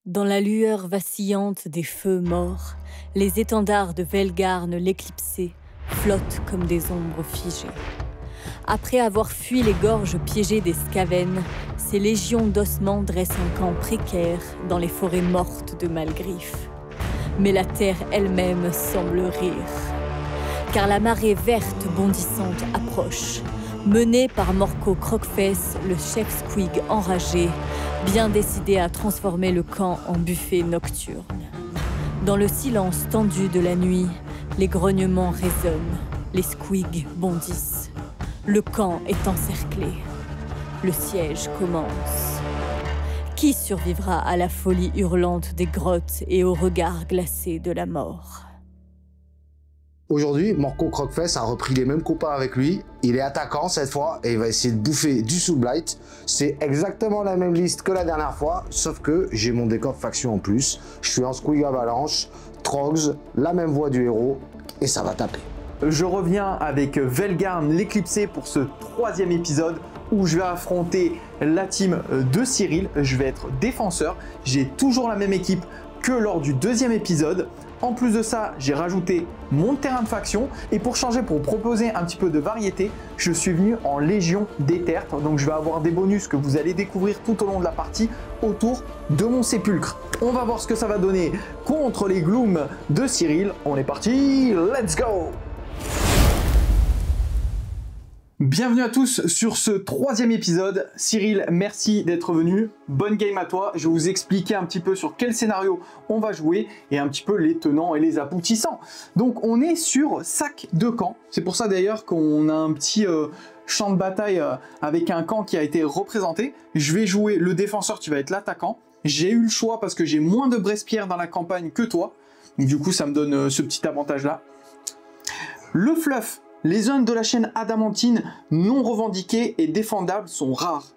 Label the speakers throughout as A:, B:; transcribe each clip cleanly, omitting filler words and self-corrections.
A: Dans la lueur vacillante des feux morts, les étendards de Velgarn l'éclipsé flottent comme des ombres figées. Après avoir fui les gorges piégées des Skaven, ces légions d'ossements dressent un camp précaire dans les forêts mortes de Malgriffe. Mais la terre elle-même semble rire. Car la marée verte bondissante approche, menée par Morco Croquefesse, le chef Squig enragé, bien décidé à transformer le camp en buffet nocturne. Dans le silence tendu de la nuit, les grognements résonnent, les Squigs bondissent. Le camp est encerclé. Le siège commence. Qui survivra à la folie hurlante des grottes et au regard glacé de la mort?
B: Aujourd'hui, Morco Croquefesse a repris les mêmes copains avec lui. Il est attaquant cette fois et il va essayer de bouffer du Soul Blight. C'est exactement la même liste que la dernière fois, sauf que j'ai mon décor de faction en plus. Je suis en Squig Avalanche, Trogs, la même voix du héros et ça va taper.
C: Je reviens avec Velgarn l'éclipsé pour ce 3e épisode où je vais affronter la team de Cyril. Je vais être défenseur. J'ai toujours la même équipe que lors du 2e épisode. En plus de ça, j'ai rajouté mon terrain de faction et pour changer, pour proposer un petit peu de variété, je suis venu en Légion des Tertres. Donc je vais avoir des bonus que vous allez découvrir tout au long de la partie autour de mon sépulcre. On va voir ce que ça va donner contre les Glooms de Cyril. On est parti, let's go! Bienvenue à tous sur ce 3e épisode. Cyril, merci d'être venu. Bonne game à toi. Je vais vous expliquer un petit peu sur quel scénario on va jouer et un petit peu les tenants et les aboutissants. Donc on est sur sac de camp. C'est pour ça d'ailleurs qu'on a un petit champ de bataille avec un camp qui a été représenté. Je vais jouer le défenseur, tu vas être l'attaquant. J'ai eu le choix parce que j'ai moins de Brespierre dans la campagne que toi. Donc, du coup, ça me donne ce petit avantage-là. Le fluff. Les zones de la chaîne adamantine non revendiquées et défendables sont rares,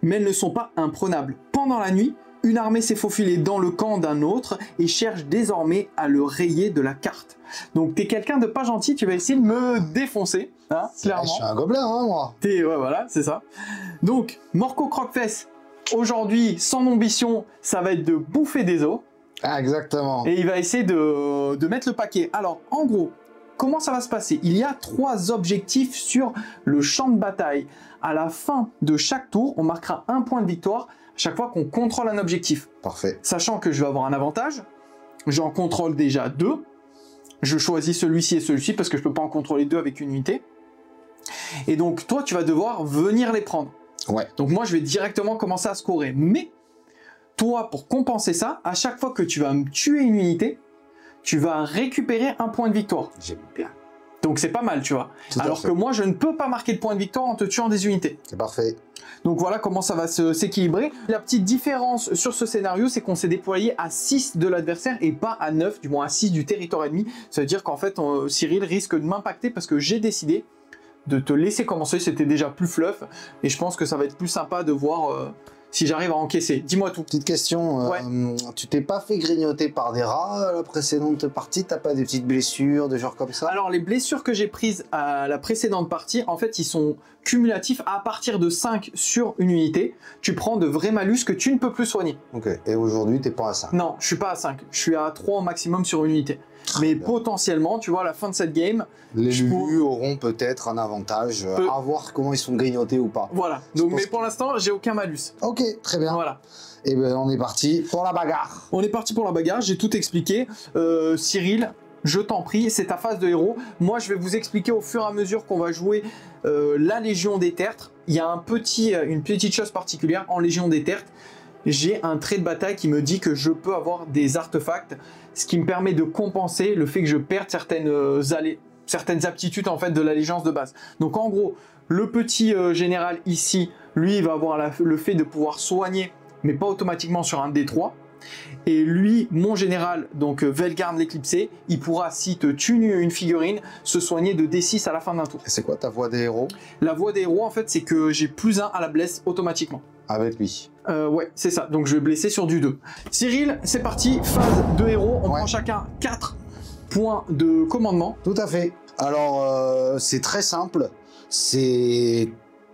C: mais elles ne sont pas imprenables. Pendant la nuit, une armée s'est faufilée dans le camp d'un autre et cherche désormais à le rayer de la carte. Donc t'es quelqu'un de pas gentil, tu vas essayer de me défoncer, hein, clairement.
B: Je suis un gobelin, hein, moi.
C: Ouais, voilà, c'est ça. Donc, Morco Croquefesse, aujourd'hui, son ambition, ça va être de bouffer des os.
B: Ah, exactement.
C: Et il va essayer de mettre le paquet. Alors, en gros, comment ça va se passer? Il y a 3 objectifs sur le champ de bataille. À la fin de chaque tour, on marquera un point de victoire à chaque fois qu'on contrôle un objectif.
B: Parfait.
C: Sachant que je vais avoir un avantage, j'en contrôle déjà 2. Je choisis celui-ci et celui-ci parce que je ne peux pas en contrôler 2 avec une unité. Et donc, toi, tu vas devoir venir les prendre.
B: Ouais.
C: Donc, moi, je vais directement commencer à scorer. Mais, toi, pour compenser ça, à chaque fois que tu vas me tuer une unité, tu vas récupérer un point de victoire.
B: J'aime bien.
C: Donc c'est pas mal, tu vois. Alors que moi, je ne peux pas marquer de point de victoire en te tuant des unités.
B: C'est parfait.
C: Donc voilà comment ça va s'équilibrer. La petite différence sur ce scénario, c'est qu'on s'est déployé à 6 de l'adversaire et pas à 9, du moins à 6 du territoire ennemi. Ça veut dire qu'en fait, Cyril risque de m'impacter parce que j'ai décidé de te laisser commencer. C'était déjà plus fluff et je pense que ça va être plus sympa de voir... si j'arrive à encaisser. Dis-moi tout.
B: Petite question,
C: ouais.
B: Tu t'es pas fait grignoter par des rats la précédente partie? T'as pas des petites blessures, des genres comme ça?
C: Alors les blessures que j'ai prises à la précédente partie, en fait ils sont cumulatifs à partir de 5 sur une unité. Tu prends de vrais malus que tu ne peux plus soigner.
B: Ok, et aujourd'hui t'es pas à 5?
C: Non, je suis pas à 5, je suis à 3 au maximum sur une unité. Mais potentiellement, tu vois, à la fin de cette game...
B: Les Lulu auront peut-être un avantage, à voir comment ils sont grignotés ou pas.
C: Voilà, donc, mais pour l'instant, j'ai aucun malus.
B: Ok, très bien.
C: Voilà.
B: Et ben on est parti pour la bagarre.
C: On est parti pour la bagarre, j'ai tout expliqué. Cyril, je t'en prie, c'est ta phase de héros. Moi, je vais vous expliquer au fur et à mesure qu'on va jouer la Légion des Tertres. Il y a une petite chose particulière en Légion des Tertres. J'ai un trait de bataille qui me dit que je peux avoir des artefacts, ce qui me permet de compenser le fait que je perde certaines aptitudes en fait de l'allégeance de base. Donc en gros, le petit général ici, lui, il va avoir le fait de pouvoir soigner, mais pas automatiquement sur un D3. Et lui, mon général, donc Velgarn l'éclipsé, il pourra, si te tue une figurine, se soigner de D6 à la fin d'un tour.
B: C'est quoi ta voix des héros?
C: La voix des héros, en fait, c'est que j'ai +1 à la blesse automatiquement.
B: Avec lui.
C: Ouais, c'est ça. Donc je vais blesser sur du 2. Cyril, c'est parti. Phase de héros. On prend chacun 4 points de commandement.
B: Tout à fait. Alors, c'est très simple. C'est...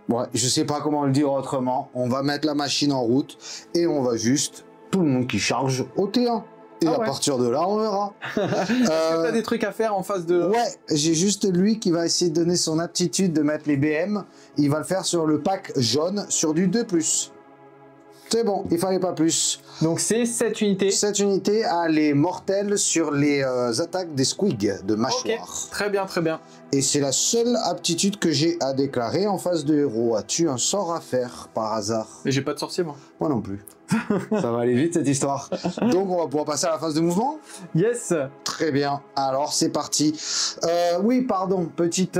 B: Ouais, je sais pas comment le dire autrement. On va mettre la machine en route et on va juste tout le monde qui charge au T1. Et à partir de là, on verra.
C: Est-ce que t'as des trucs à faire en face de...
B: Ouais, j'ai juste lui qui va essayer de donner son aptitude de mettre les BM. Il va le faire sur le pack jaune, sur du 2+. C'est bon, il fallait pas plus.
C: Donc c'est 7 unités.
B: 7 unités à les mortels sur les attaques des squigs de mâchoire.
C: Ok, très bien, très bien.
B: Et c'est la seule aptitude que j'ai à déclarer en face de héros. As-tu un sort à faire par hasard?
C: Mais j'ai pas de sorcier moi.
B: Moi non plus. Ça va aller vite cette histoire. Donc on va pouvoir passer à la phase de mouvement.
C: Yes.
B: Très bien, alors c'est parti. Oui, pardon, petite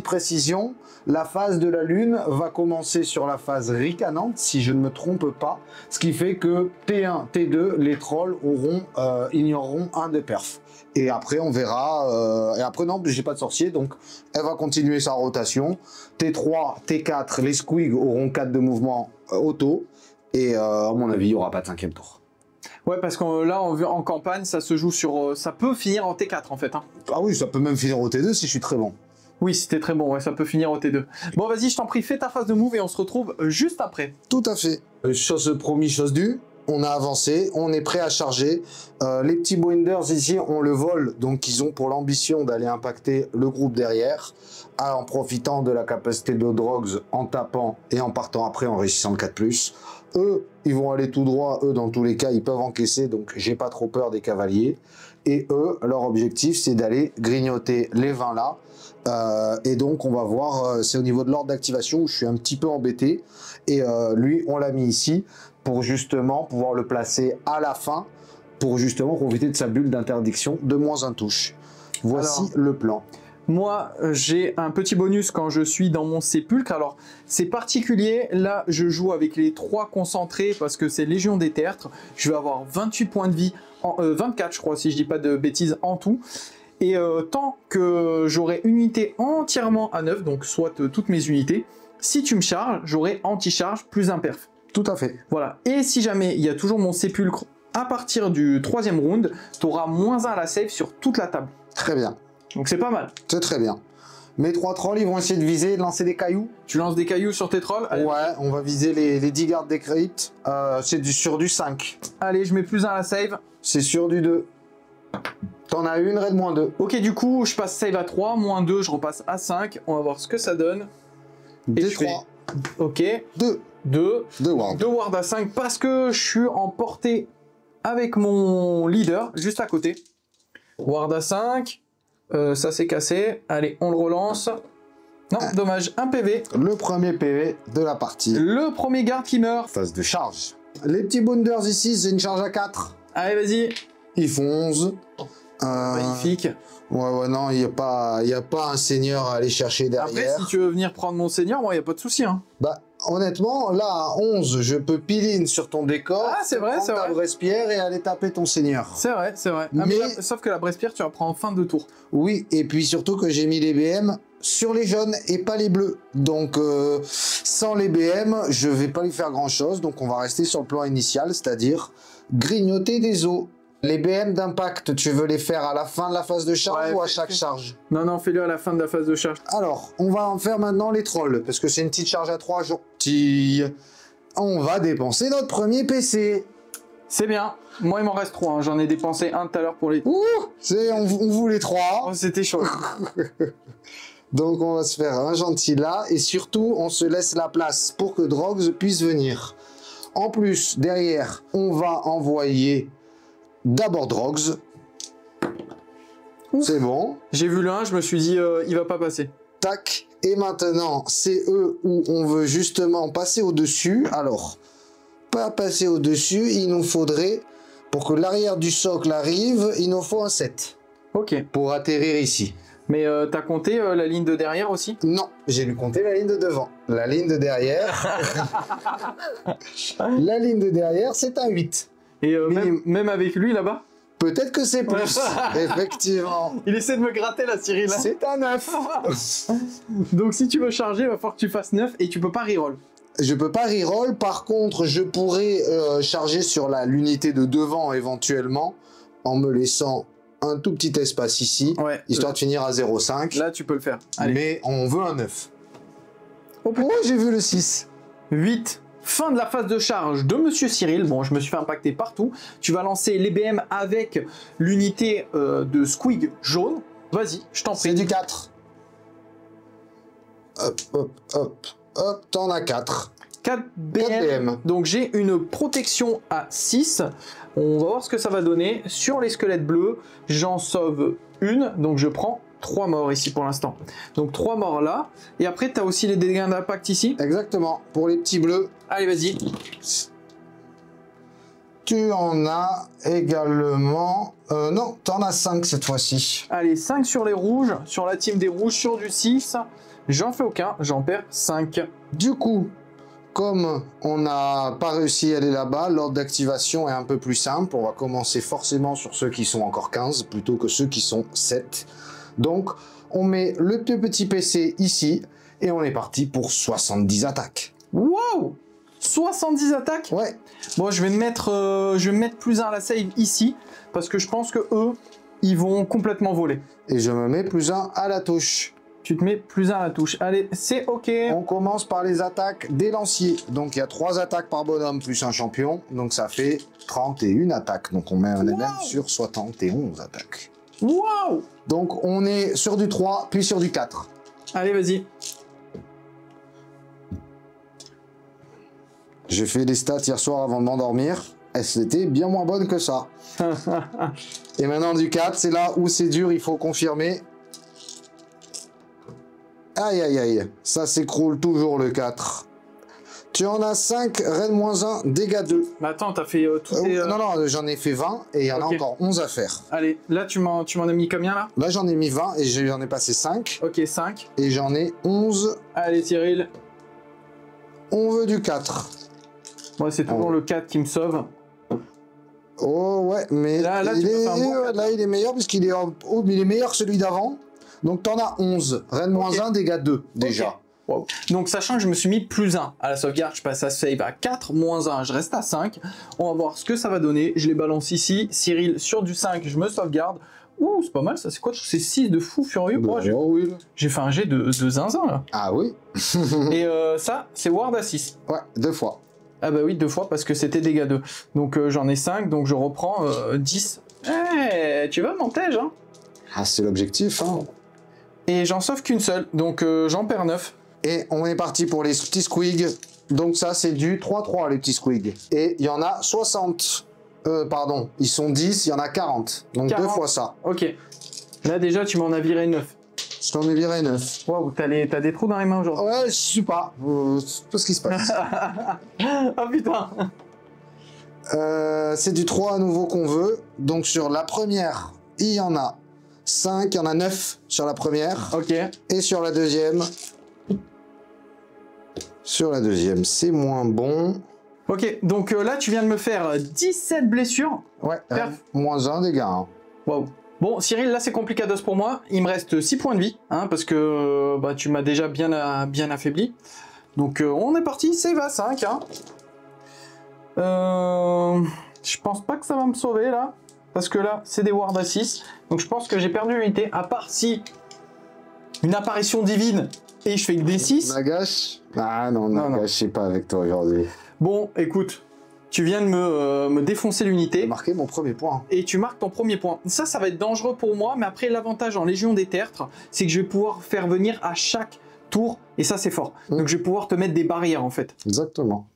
B: précision. La phase de la lune va commencer sur la phase ricanante, si je ne me trompe pas. Ce qui fait que T1, T2, les trolls ignoreront un des perfs. Et après, on verra. Et après, non, j'ai pas de sorcier, donc elle va continuer sa rotation. T3, T4, les squigs auront 4 de mouvement auto. Et à mon avis, il n'y aura pas de 5e tour.
C: Ouais, parce que là, en campagne, ça se joue sur... ça peut finir en T4, en fait. Hein.
B: Ah oui, ça peut même finir au T2 si je suis très bon.
C: Oui, si t'es très bon, ouais, ça peut finir au T2. Bon, vas-y, je t'en prie, fais ta phase de move et on se retrouve juste après.
B: Tout à fait. Chose promis, chose due. On a avancé, on est prêt à charger. Les petits Boinders ici, on le vole, donc ils ont pour l'ambition d'aller impacter le groupe derrière, en profitant de la capacité de Drogs, en tapant et en partant après en réussissant le 4+. Eux, ils vont aller tout droit, eux dans tous les cas, ils peuvent encaisser, donc j'ai pas trop peur des cavaliers. Et eux, leur objectif, c'est d'aller grignoter les 20 là. Et donc on va voir, c'est au niveau de l'ordre d'activation où je suis un petit peu embêté. Et lui, on l'a mis ici pour justement pouvoir le placer à la fin, pour justement profiter de sa bulle d'interdiction de -1 touche. Voici le plan.
C: Moi, j'ai un petit bonus quand je suis dans mon sépulcre. Alors, c'est particulier. Là, je joue avec les 3 concentrés parce que c'est Légion des Tertres. Je vais avoir 28 points de vie, 24 je crois, si je dis pas de bêtises en tout. Et tant que j'aurai une unité entièrement à 9, donc soit toutes mes unités, si tu me charges, j'aurai anti-charge plus un perf.
B: Tout à fait.
C: Voilà. Et si jamais il y a toujours mon sépulcre à partir du 3e round, tu auras -1 à la save sur toute la table.
B: Très bien.
C: Donc c'est pas mal.
B: C'est très bien. Mes 3 trolls, ils vont essayer de viser, de lancer des cailloux.
C: Tu lances des cailloux sur tes trolls? Allez.
B: Ouais, on va viser les 10 gardes des cryptes. C'est sur du 5.
C: Allez, je mets +1 à la save.
B: C'est sur du 2. T'en as une, raid -2.
C: Ok, du coup, je passe save à 3, -2, je repasse à 5. On va voir ce que ça donne.
B: D3.
C: Ok.
B: 2.
C: 2
B: ward.
C: 2 ward à 5 parce que je suis en portée avec mon leader juste à côté. Ward à 5. Ça s'est cassé. Allez, on le relance. Non, dommage, un PV.
B: Le premier PV de la partie.
C: Le premier garde qui meurt.
B: Phase de charge. Les petits Bounders ici, c'est une charge à 4.
C: Allez, vas-y.
B: Ils font 11.
C: Magnifique.
B: Ouais, non, il n'y a pas un seigneur à aller chercher derrière.
C: Après, si tu veux venir prendre mon seigneur, moi, il n'y a pas de souci. Hein.
B: Bah, honnêtement, là, à 11, je peux pile-in sur ton décor.
C: Ah, c'est vrai, c'est vrai.
B: Ta Brespierre et aller taper ton seigneur.
C: C'est vrai, c'est vrai.
B: Mais...
C: sauf que la Brespierre, tu la prends en fin de tour.
B: Oui, et puis surtout que j'ai mis les BM sur les jaunes et pas les bleus. Donc, sans les BM, je vais pas lui faire grand-chose. Donc, on va rester sur le plan initial, c'est-à-dire grignoter des os. Les BM d'impact, tu veux les faire à la fin de la phase de charge ou à chaque charge?
C: Non, fais-le à la fin de la phase de charge.
B: Alors, on va en faire maintenant les trolls, parce que c'est une petite charge à 3 gentille. On va dépenser notre premier PC.
C: C'est bien. Moi, il m'en reste 3. Hein. J'en ai dépensé un tout à l'heure pour les...
B: Ouh, on voulait 3.
C: Oh, c'était chaud.
B: Donc, on va se faire un gentil là, et surtout, on se laisse la place pour que Drogs puisse venir. En plus, derrière, on va envoyer... D'abord Drogs. C'est bon.
C: J'ai vu le 1, je me suis dit, il va pas passer.
B: Tac. Et maintenant, c'est eux où on veut justement passer au-dessus. Alors, pas passer au-dessus, il nous faudrait, pour que l'arrière du socle arrive, il nous faut un 7.
C: Ok.
B: Pour atterrir ici.
C: Mais t'as compté la ligne de derrière aussi?
B: Non, j'ai dû compter la ligne de devant. La ligne de derrière... la ligne de derrière, c'est un 8.
C: Et même avec lui là-bas?
B: Peut-être que c'est plus, effectivement.
C: Il essaie de me gratter là, Cyril.
B: C'est un 9.
C: Donc si tu veux charger, il va falloir que tu fasses 9 et tu peux pas reroll.
B: Je peux pas reroll, par contre je pourrais charger sur l'unité de devant éventuellement, en me laissant un tout petit espace ici, histoire de finir à 0,5.
C: Là tu peux le faire. Allez.
B: Mais on veut un 9. Oh, j'ai vu le 6.
C: 8. fin de la phase de charge de Monsieur Cyril. Bon, je me suis fait impacter partout. Tu vas lancer les BM avec l'unité de Squig jaune. Vas-y, je t'en prie.
B: C'est du 4. Hop, hop, hop, hop, t'en as 4.
C: 4 BM.
B: 4 BM.
C: Donc j'ai une protection à 6. On va voir ce que ça va donner. Sur les squelettes bleus, j'en sauve une. Donc je prends 3 morts ici pour l'instant. Donc 3 morts là. Et après, tu as aussi les dégâts d'impact ici.
B: Exactement. Pour les petits bleus.
C: Allez, vas-y.
B: Tu en as également... non, t'en as 5 cette fois-ci.
C: Allez, 5 sur les rouges. Sur la team des rouges, sur du 6. J'en fais aucun. J'en perds 5.
B: Du coup, comme on n'a pas réussi à aller là-bas, l'ordre d'activation est un peu plus simple. On va commencer forcément sur ceux qui sont encore 15 plutôt que ceux qui sont 7. Donc, on met le petit PC ici et on est parti pour 70 attaques.
C: Wow! 70 attaques?
B: Ouais.
C: Bon, je vais me mettre plus 1 à la save ici parce que je pense que eux, ils vont complètement voler.
B: Et je me mets plus 1 à la touche.
C: Tu te mets plus 1 à la touche. Allez, c'est OK.
B: On commence par les attaques des lanciers. Donc, il y a 3 attaques par bonhomme plus un champion. Donc, ça fait 31 attaques. Donc, on est même sur 71 attaques.
C: Wow!
B: Donc, on est sur du 3, puis sur du 4.
C: Allez, vas-y.
B: J'ai fait des stats hier soir avant de m'endormir. Elles étaient bien moins bonnes que ça. Et maintenant, du 4, c'est là où c'est dur, il faut confirmer. Aïe, aïe, aïe. Ça s'écroule toujours, le 4. Tu en as 5, raid -1, dégâts 2.
C: Mais attends, t'as fait tout
B: Non, non, j'en ai fait 20 et il y en a encore 11 à faire.
C: Allez, là, tu m'en as mis combien, là?
B: Là, j'en ai mis 20 et j'en ai passé 5.
C: OK, 5.
B: Et j'en ai 11.
C: Allez, Cyril.
B: On veut du 4.
C: Moi, c'est toujours le 4 qui me sauve.
B: Oh, ouais, mais
C: là,
B: il est meilleur puisqu'il est, il est meilleur que celui d'avant. Donc, t'en as 11. Raid -1, dégâts 2, déjà.
C: Okay. Wow. Donc, sachant que je me suis mis plus 1 à la sauvegarde, je passe à save à 4, -1, je reste à 5. On va voir ce que ça va donner. Je les balance ici. Cyril, sur du 5, je me sauvegarde. Ouh, c'est pas mal, ça. C'est quoi? C'est 6 de fou furieux.
B: Oui.
C: J'ai fait un jet de zinzin, là.
B: Ah oui.
C: Et ça, c'est ward à 6.
B: Ouais, 2 fois.
C: Ah bah oui, 2 fois, parce que c'était dégâts 2. Donc, j'en ai 5, donc je reprends 10. Eh, tu vas, Mantège, hein?
B: Ah, c'est l'objectif, hein.
C: Et j'en sauve qu'une seule, donc j'en perds 9.
B: Et on est parti pour les petits squigs. Donc ça, c'est du 3-3, les petits squigs. Et il y en a 60. Pardon, ils sont 10, il y en a 40. Donc
C: 40.
B: 2 fois ça.
C: Ok. Là, déjà, tu m'en as viré 9.
B: Je t'en ai viré 9.
C: Waouh, t'as des trous dans les mains aujourd'hui.
B: Ouais, je sais pas. C'est pas ce qui se passe.
C: Ah putain.
B: C'est du 3 à nouveau qu'on veut. Donc sur la première, il y en a 5, il y en a 9 sur la première.
C: Ok.
B: Et sur la deuxième... c'est moins bon.
C: Ok, donc là, tu viens de me faire 17 blessures.
B: Ouais, moins 1 dégâts. Hein.
C: Waouh. Bon, Cyril, là, c'est complicados pour moi. Il me reste 6 points de vie, hein, parce que bah, tu m'as déjà bien affaibli. Donc, on est parti, save à 5. Hein. Je pense pas que ça va me sauver, là. Parce que là, c'est des wards à 6. Donc, je pense que j'ai perdu l'unité, à part si une apparition divine et je fais que des 6.
B: Nagash? Ah non, Nagash, je sais pas avec toi aujourd'hui.
C: Bon, écoute, tu viens de me défoncer l'unité.
B: J'ai marqué mon premier point.
C: Et tu marques ton premier point. Ça va être dangereux pour moi, mais après, l'avantage en Légion des Tertres, c'est que je vais pouvoir faire venir à chaque tour, et ça, c'est fort. Donc, je vais pouvoir te mettre des barrières, en fait.
B: Exactement.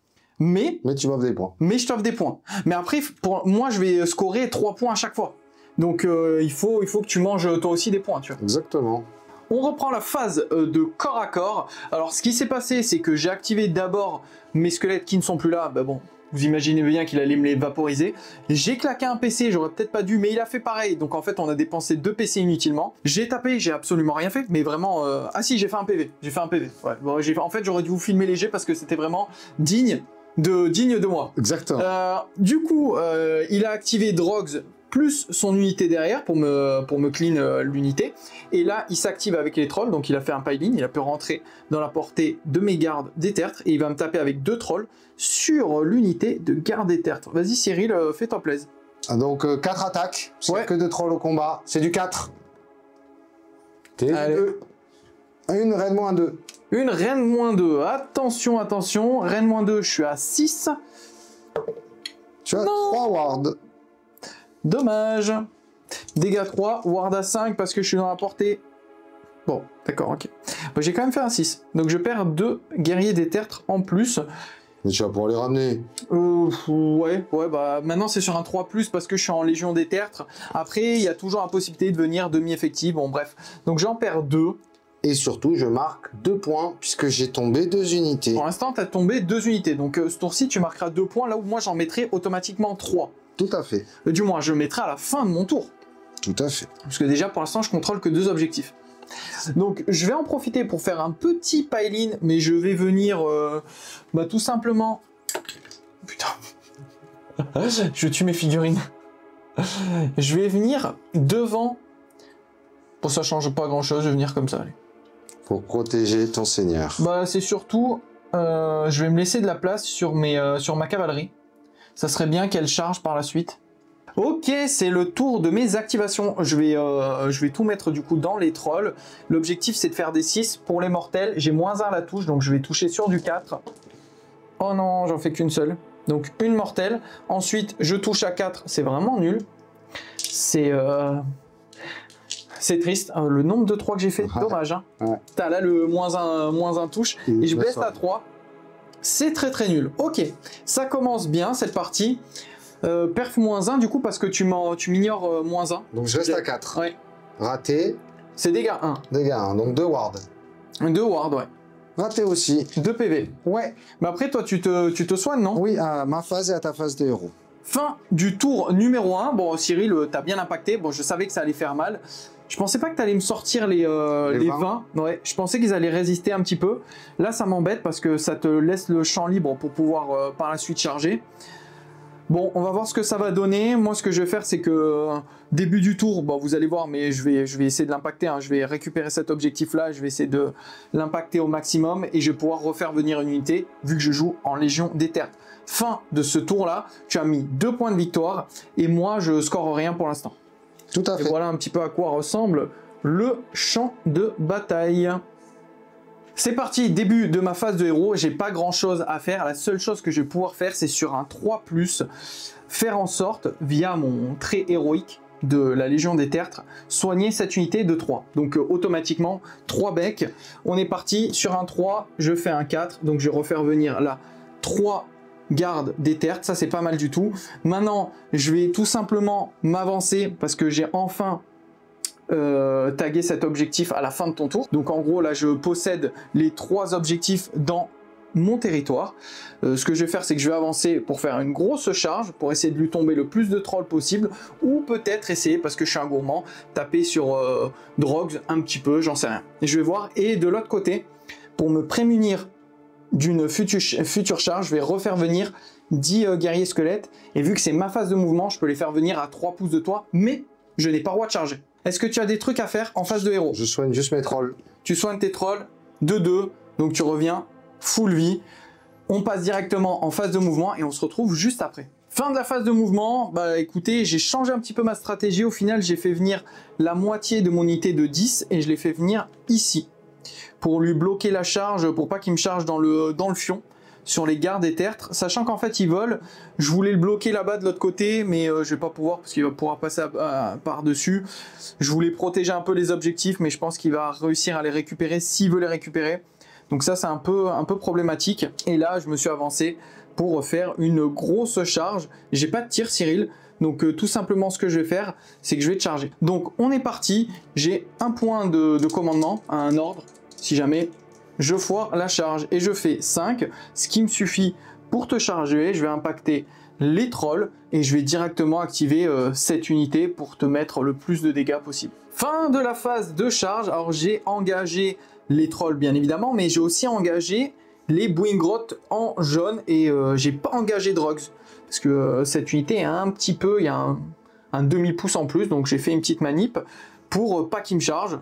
C: Mais
B: tu m'offres des points.
C: Mais je t'offre des points. Mais après, pour moi, je vais scorer 3 points à chaque fois. Donc, il faut que tu manges toi aussi des points, tu vois.
B: Exactement.
C: On reprend la phase de corps à corps. Alors, ce qui s'est passé, c'est que j'ai activé d'abord mes squelettes qui ne sont plus là. Bah bon, vous imaginez bien qu'il allait me les vaporiser. J'ai claqué un PC, j'aurais peut-être pas dû, mais il a fait pareil. Donc, en fait, on a dépensé 2 PC inutilement. J'ai tapé, j'ai absolument rien fait, mais vraiment... Ah si, j'ai fait un PV. J'ai fait un PV. Ouais. Bon, en fait, j'aurais dû vous filmer léger parce que c'était vraiment digne de moi.
B: Exactement.
C: Du coup, il a activé Drogs plus son unité derrière pour me clean l'unité. Et là, il s'active avec les trolls, donc il a fait un piling, il a pu rentrer dans la portée de mes gardes des tertres, et il va me taper avec 2 trolls sur l'unité de garde des tertres. Vas-y Cyril, fais-toi plaisir.
B: Donc 4 attaques, c'est que 2 trolls au combat, c'est du 4.
C: Allez.
B: 1 raid -2.
C: Une reine -2. Attention, attention. Reine -2, je suis à 6.
B: Tu as 3 wards.
C: Dommage. Dégâts 3, ward à 5 parce que je suis dans la portée. Bon, d'accord, ok. Bah, j'ai quand même fait un 6. Donc je perds 2 guerriers des tertres en plus.
B: Mais tu vas pouvoir les ramener.
C: Ouais, bah maintenant c'est sur un 3+, parce que je suis en Légion des tertres. Après, il y a toujours la possibilité de venir demi-effectif, bon bref. Donc j'en perds 2.
B: Et surtout, je marque 2 points, puisque j'ai tombé 2 unités.
C: Pour l'instant, tu as tombé 2 unités. Donc ce tour-ci, tu marqueras 2 points, là où moi j'en mettrai automatiquement 3.
B: Tout à fait.
C: Du moins, je mettrai à la fin de mon tour.
B: Tout à fait.
C: Parce que déjà, pour l'instant, je contrôle que 2 objectifs. Donc je vais en profiter pour faire un petit pile-in, mais je vais venir bah, tout simplement... Putain. Je tue mes figurines. Je vais venir devant... Bon, ça change pas grand-chose, je vais venir comme ça. Allez.
B: Pour protéger ton seigneur.
C: Bah c'est surtout... je vais me laisser de la place sur ma cavalerie. Ça serait bien qu'elle charge par la suite. Ok, c'est le tour de mes activations. Je vais tout mettre du coup dans les trolls. L'objectif c'est de faire des 6 pour les mortels. J'ai -1 à la touche, donc je vais toucher sur du 4. Oh non, j'en fais qu'une seule. Donc une mortelle. Ensuite, je touche à 4. C'est vraiment nul. C'est triste. Le nombre de 3 que j'ai fait, dommage. Hein.
B: Ouais.
C: T'as là le -1 touche. Et je baisse à 3. C'est très très nul. Ok, ça commence bien cette partie. Perf -1 du coup parce que tu m'ignores -1.
B: Donc je reste à 4.
C: Ouais.
B: Raté.
C: C'est dégâts 1.
B: Dégâts 1, donc 2 wards.
C: 2 ward, ouais.
B: Raté aussi.
C: 2 PV.
B: Ouais.
C: Mais après toi tu te soignes, non?
B: Oui, à ma phase et à ta phase de héros.
C: Fin du tour numéro 1. Bon Cyril, t'as bien impacté. Bon je savais que ça allait faire mal. Je pensais pas que t'allais me sortir les 20. Ouais, je pensais qu'ils allaient résister un petit peu. Là ça m'embête parce que ça te laisse le champ libre pour pouvoir par la suite charger. Bon, on va voir ce que ça va donner. Moi, ce que je vais faire, c'est que début du tour, bon, vous allez voir, mais je vais essayer de l'impacter. Hein. Je vais récupérer cet objectif-là, je vais essayer de l'impacter au maximum et je vais pouvoir refaire venir une unité vu que je joue en Légion des Tertres. Fin de ce tour-là, tu as mis 2 points de victoire et moi, je score rien pour l'instant.
B: Tout à fait.
C: Et voilà un petit peu à quoi ressemble le champ de bataille. C'est parti, début de ma phase de héros, j'ai pas grand chose à faire, la seule chose que je vais pouvoir faire c'est sur un 3+, faire en sorte, via mon trait héroïque de la Légion des Tertres, soigner cette unité de 3. Donc automatiquement, 3 becs, on est parti sur un 3, je fais un 4, donc je vais refaire venir là 3 gardes des Tertres, ça c'est pas mal du tout. Maintenant, je vais tout simplement m'avancer parce que j'ai enfin... taguer cet objectif à la fin de ton tour. Donc en gros là je possède les 3 objectifs dans mon territoire. Ce que je vais faire c'est que je vais avancer pour faire une grosse charge pour essayer de lui tomber le plus de trolls possible ou peut-être essayer parce que je suis un gourmand taper sur Drogs un petit peu, j'en sais rien. Et je vais voir et de l'autre côté pour me prémunir d'une future charge je vais refaire venir 10 guerriers squelettes et vu que c'est ma phase de mouvement je peux les faire venir à 3 pouces de toi mais je n'ai pas le droit de charger. Est-ce que tu as des trucs à faire en phase de héros?
B: Je soigne juste mes trolls.
C: Tu soignes tes trolls de 2, donc tu reviens full vie. On passe directement en phase de mouvement et on se retrouve juste après. Fin de la phase de mouvement, bah écoutez, j'ai changé un petit peu ma stratégie. Au final, j'ai fait venir la moitié de mon unité de 10 et je l'ai fait venir ici. Pour lui bloquer la charge, pour pas qu'il me charge dans le fion. Sur les gardes des tertres, sachant qu'en fait ils volent. Je voulais le bloquer là-bas de l'autre côté, mais je vais pas pouvoir parce qu'il va pouvoir passer par-dessus. Je voulais protéger un peu les objectifs, mais je pense qu'il va réussir à les récupérer s'il veut les récupérer. Donc ça c'est un peu problématique. Et là je me suis avancé pour faire une grosse charge. J'ai pas de tir Cyril, donc tout simplement ce que je vais faire, c'est que je vais te charger. Donc on est parti, j'ai un point de commandement, un ordre, si jamais... Je foire la charge et je fais 5, ce qui me suffit pour te charger. Je vais impacter les trolls et je vais directement activer cette unité pour te mettre le plus de dégâts possible. Fin de la phase de charge. Alors j'ai engagé les trolls bien évidemment, mais j'ai aussi engagé les Boingrottes en jaune et j'ai pas engagé Drogs parce que cette unité est un petit peu, il y a un demi-pouce en plus, donc j'ai fait une petite manip pour pas qu'il me charge.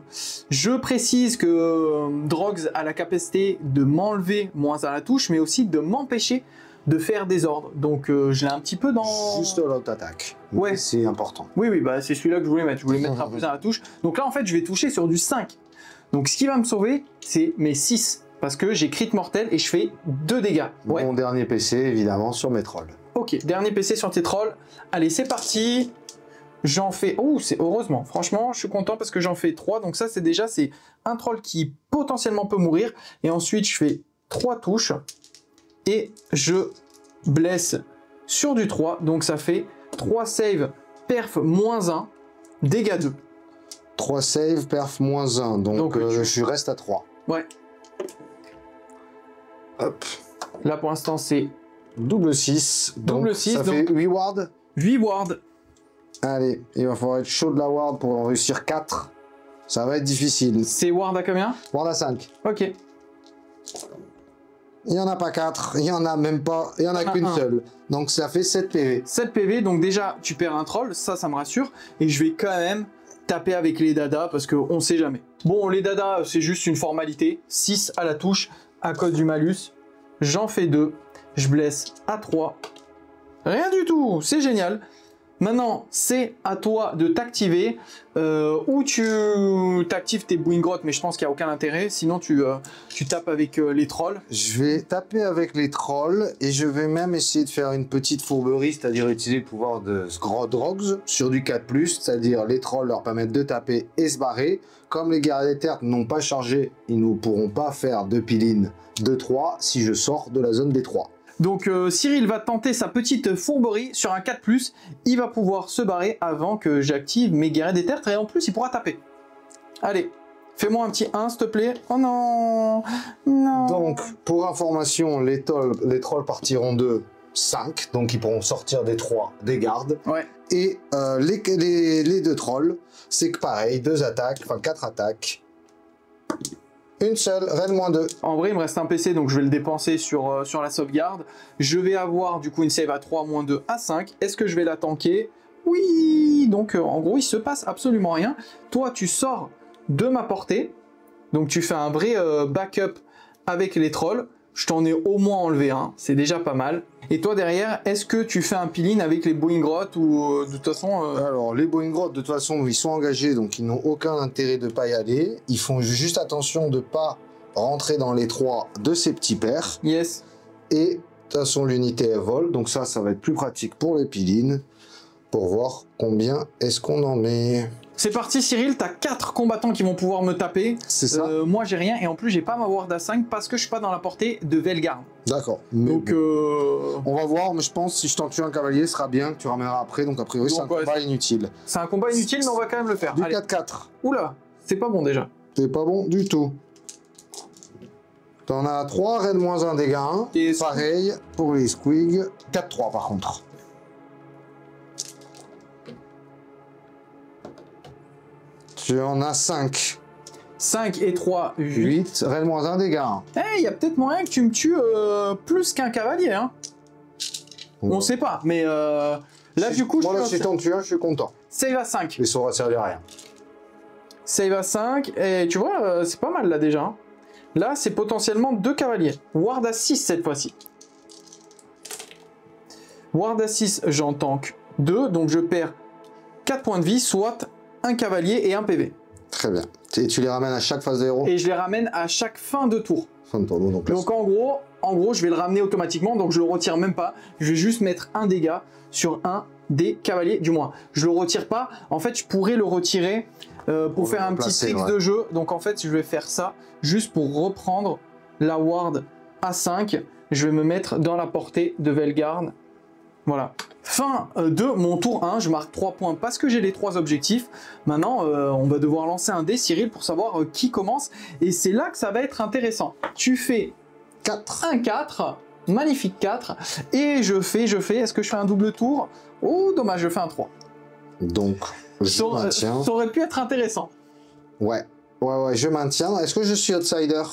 C: Je précise que Drogs a la capacité de m'enlever moins à la touche, mais aussi de m'empêcher de faire des ordres. Donc je l'ai un petit peu dans...
B: Juste l'auto-attaque.
C: Ouais.
B: C'est important.
C: Oui, bah c'est celui-là que je voulais mettre. Je voulais mettre un peu à la touche. Donc là, en fait, je vais toucher sur du 5. Donc ce qui va me sauver, c'est mes 6 parce que j'ai crit mortel et je fais 2 dégâts. Ouais.
B: Mon dernier PC, évidemment, sur mes trolls.
C: Ok, dernier PC sur tes trolls. Allez, c'est parti. J'en fais... Oh, c'est heureusement. Franchement, je suis content parce que j'en fais 3. Donc ça, c'est un troll qui potentiellement peut mourir. Et ensuite, je fais 3 touches. Et je blesse sur du 3. Donc ça fait 3 save, perf -1, dégâts 2.
B: 3 save, perf -1. Donc je reste à 3.
C: Ouais.
B: Hop.
C: Là, pour l'instant, c'est...
B: Double 6.
C: Double 6,
B: ça fait 8 wards.
C: 8 wards.
B: Allez, il va falloir être chaud de la ward pour en réussir 4. Ça va être difficile.
C: C'est ward à combien?
B: Ward à 5.
C: Ok.
B: Il n'y en a pas 4, il n'y en a même pas, il n'y en a qu'une seule. Donc ça fait 7 PV.
C: 7 PV, donc déjà, tu perds un troll, ça me rassure. Et je vais quand même taper avec les dadas parce qu'on sait jamais. Bon, les dadas, c'est juste une formalité. 6 à la touche à cause du malus. J'en fais 2. Je blesse à 3. Rien du tout, c'est génial. Maintenant, c'est à toi de t'activer. Ou tu t'actives tes bouines grottes, mais je pense qu'il n'y a aucun intérêt. Sinon, tu tapes avec les trolls.
B: Je vais taper avec les trolls et je vais même essayer de faire une petite fourberie, c'est-à-dire utiliser le pouvoir de Scrodrogs sur du 4+, c'est-à-dire les trolls leur permettent de taper et se barrer. Comme les guerriers des terres n'ont pas chargé, ils ne pourront pas faire de piline de 3 si je sors de la zone des 3.
C: Donc Cyril va tenter sa petite fourberie sur un 4+, il va pouvoir se barrer avant que j'active mes guerriers des terres et en plus il pourra taper. Allez, fais-moi un petit 1 s'il te plaît. Oh non, non.
B: Donc pour information, les trolls partiront de 5, donc ils pourront sortir des 3 des gardes.
C: Ouais.
B: Et les 2 trolls, c'est que pareil, 2 attaques, enfin 4 attaques. Une seule, raid -2.
C: En vrai, il me reste un PC, donc je vais le dépenser sur la sauvegarde. Je vais avoir du coup une save à 3, -2 à 5. Est-ce que je vais la tanker? Oui. Donc en gros, il se passe absolument rien. Toi, tu sors de ma portée. Donc tu fais un vrai backup avec les trolls. Je t'en ai au moins enlevé un, c'est déjà pas mal. Et toi derrière, est-ce que tu fais un peel-in avec les Boeing Grottes ou de toute façon...
B: Alors les Boeing Grottes, de toute façon, ils sont engagés, donc ils n'ont aucun intérêt de pas y aller. Ils font juste attention de pas rentrer dans les 3 de ces petits pairs.
C: Yes.
B: Et de toute façon, l'unité elle vole, donc ça va être plus pratique pour les peel-in, pour voir combien est-ce qu'on en met.
C: C'est parti Cyril, t'as 4 combattants qui vont pouvoir me taper.
B: C'est ça.
C: Moi j'ai rien et en plus j'ai pas ma ward à 5 parce que je suis pas dans la portée de Velgarn.
B: D'accord.
C: Donc
B: on va voir, mais je pense si je t'en tue un cavalier, ce sera bien que tu ramèneras après, donc a priori c'est un combat inutile.
C: C'est un combat inutile mais on va quand même le faire.
B: Du 4-4.
C: Oula, c'est pas bon déjà.
B: C'est pas bon du tout. T'en as 3, raid -1, dégâts 1.
C: Et
B: pareil pour les squigs. 4-3 par contre. Tu en as 5.
C: 5 et 3,
B: 8. Raid -1, dégâts 1.
C: Eh, il y a peut-être moyen que tu me tues plus qu'un cavalier, hein. On sait pas, mais là du coup...
B: Moi là, si t'en tues un, je suis content.
C: Save à 5.
B: Mais ça aura servi à rien.
C: Save à 5, et tu vois, c'est pas mal là déjà. Hein. Là, c'est potentiellement 2 cavaliers. Ward à 6 cette fois-ci. Ward à 6, j'en tank 2, donc je perds 4 points de vie, soit un cavalier et un PV.
B: Très bien. Et tu les ramènes à chaque phase de héros?
C: Et je les ramène à chaque fin de tour.
B: Fin de tour,
C: donc en gros, je vais le ramener automatiquement, donc je le retire même pas. Je vais juste mettre un dégât sur un des cavaliers, du moins. Je le retire pas. En fait, je pourrais le retirer pour faire un petit trick de jeu. Donc en fait, je vais faire ça juste pour reprendre la ward à 5. Je vais me mettre dans la portée de Velgarn. Voilà. Fin de mon tour 1, je marque 3 points parce que j'ai les 3 objectifs. Maintenant, on va devoir lancer un dé, Cyril, pour savoir qui commence. Et c'est là que ça va être intéressant. Tu fais
B: 4.
C: Un 4, magnifique 4. Et je fais, est-ce que je fais un double tour? Oh, dommage, je fais un 3.
B: Donc, je maintiens.
C: Ça aurait pu être intéressant.
B: Ouais, je maintiens. Est-ce que je suis outsider?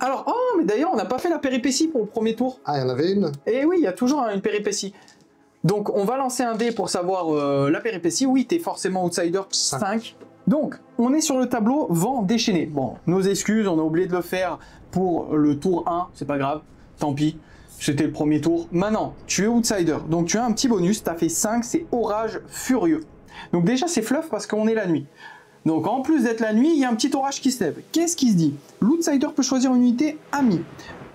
C: Alors, oh, mais d'ailleurs, on n'a pas fait la péripétie pour le premier tour.
B: Ah, il y en avait une?
C: Eh oui, il y a toujours une péripétie. Donc, on va lancer un dé pour savoir la péripétie. Oui, t'es forcément outsider 5. Donc, on est sur le tableau vent déchaîné. Bon, nos excuses, on a oublié de le faire pour le tour 1. C'est pas grave, tant pis. C'était le premier tour. Maintenant, tu es outsider. Donc, tu as un petit bonus. Tu as fait 5, c'est orage furieux. Donc déjà, c'est fluff parce qu'on est la nuit. Donc en plus d'être la nuit, il y a un petit orage qui se lève. Qu'est-ce qui se dit? L'outsider peut choisir une unité amie.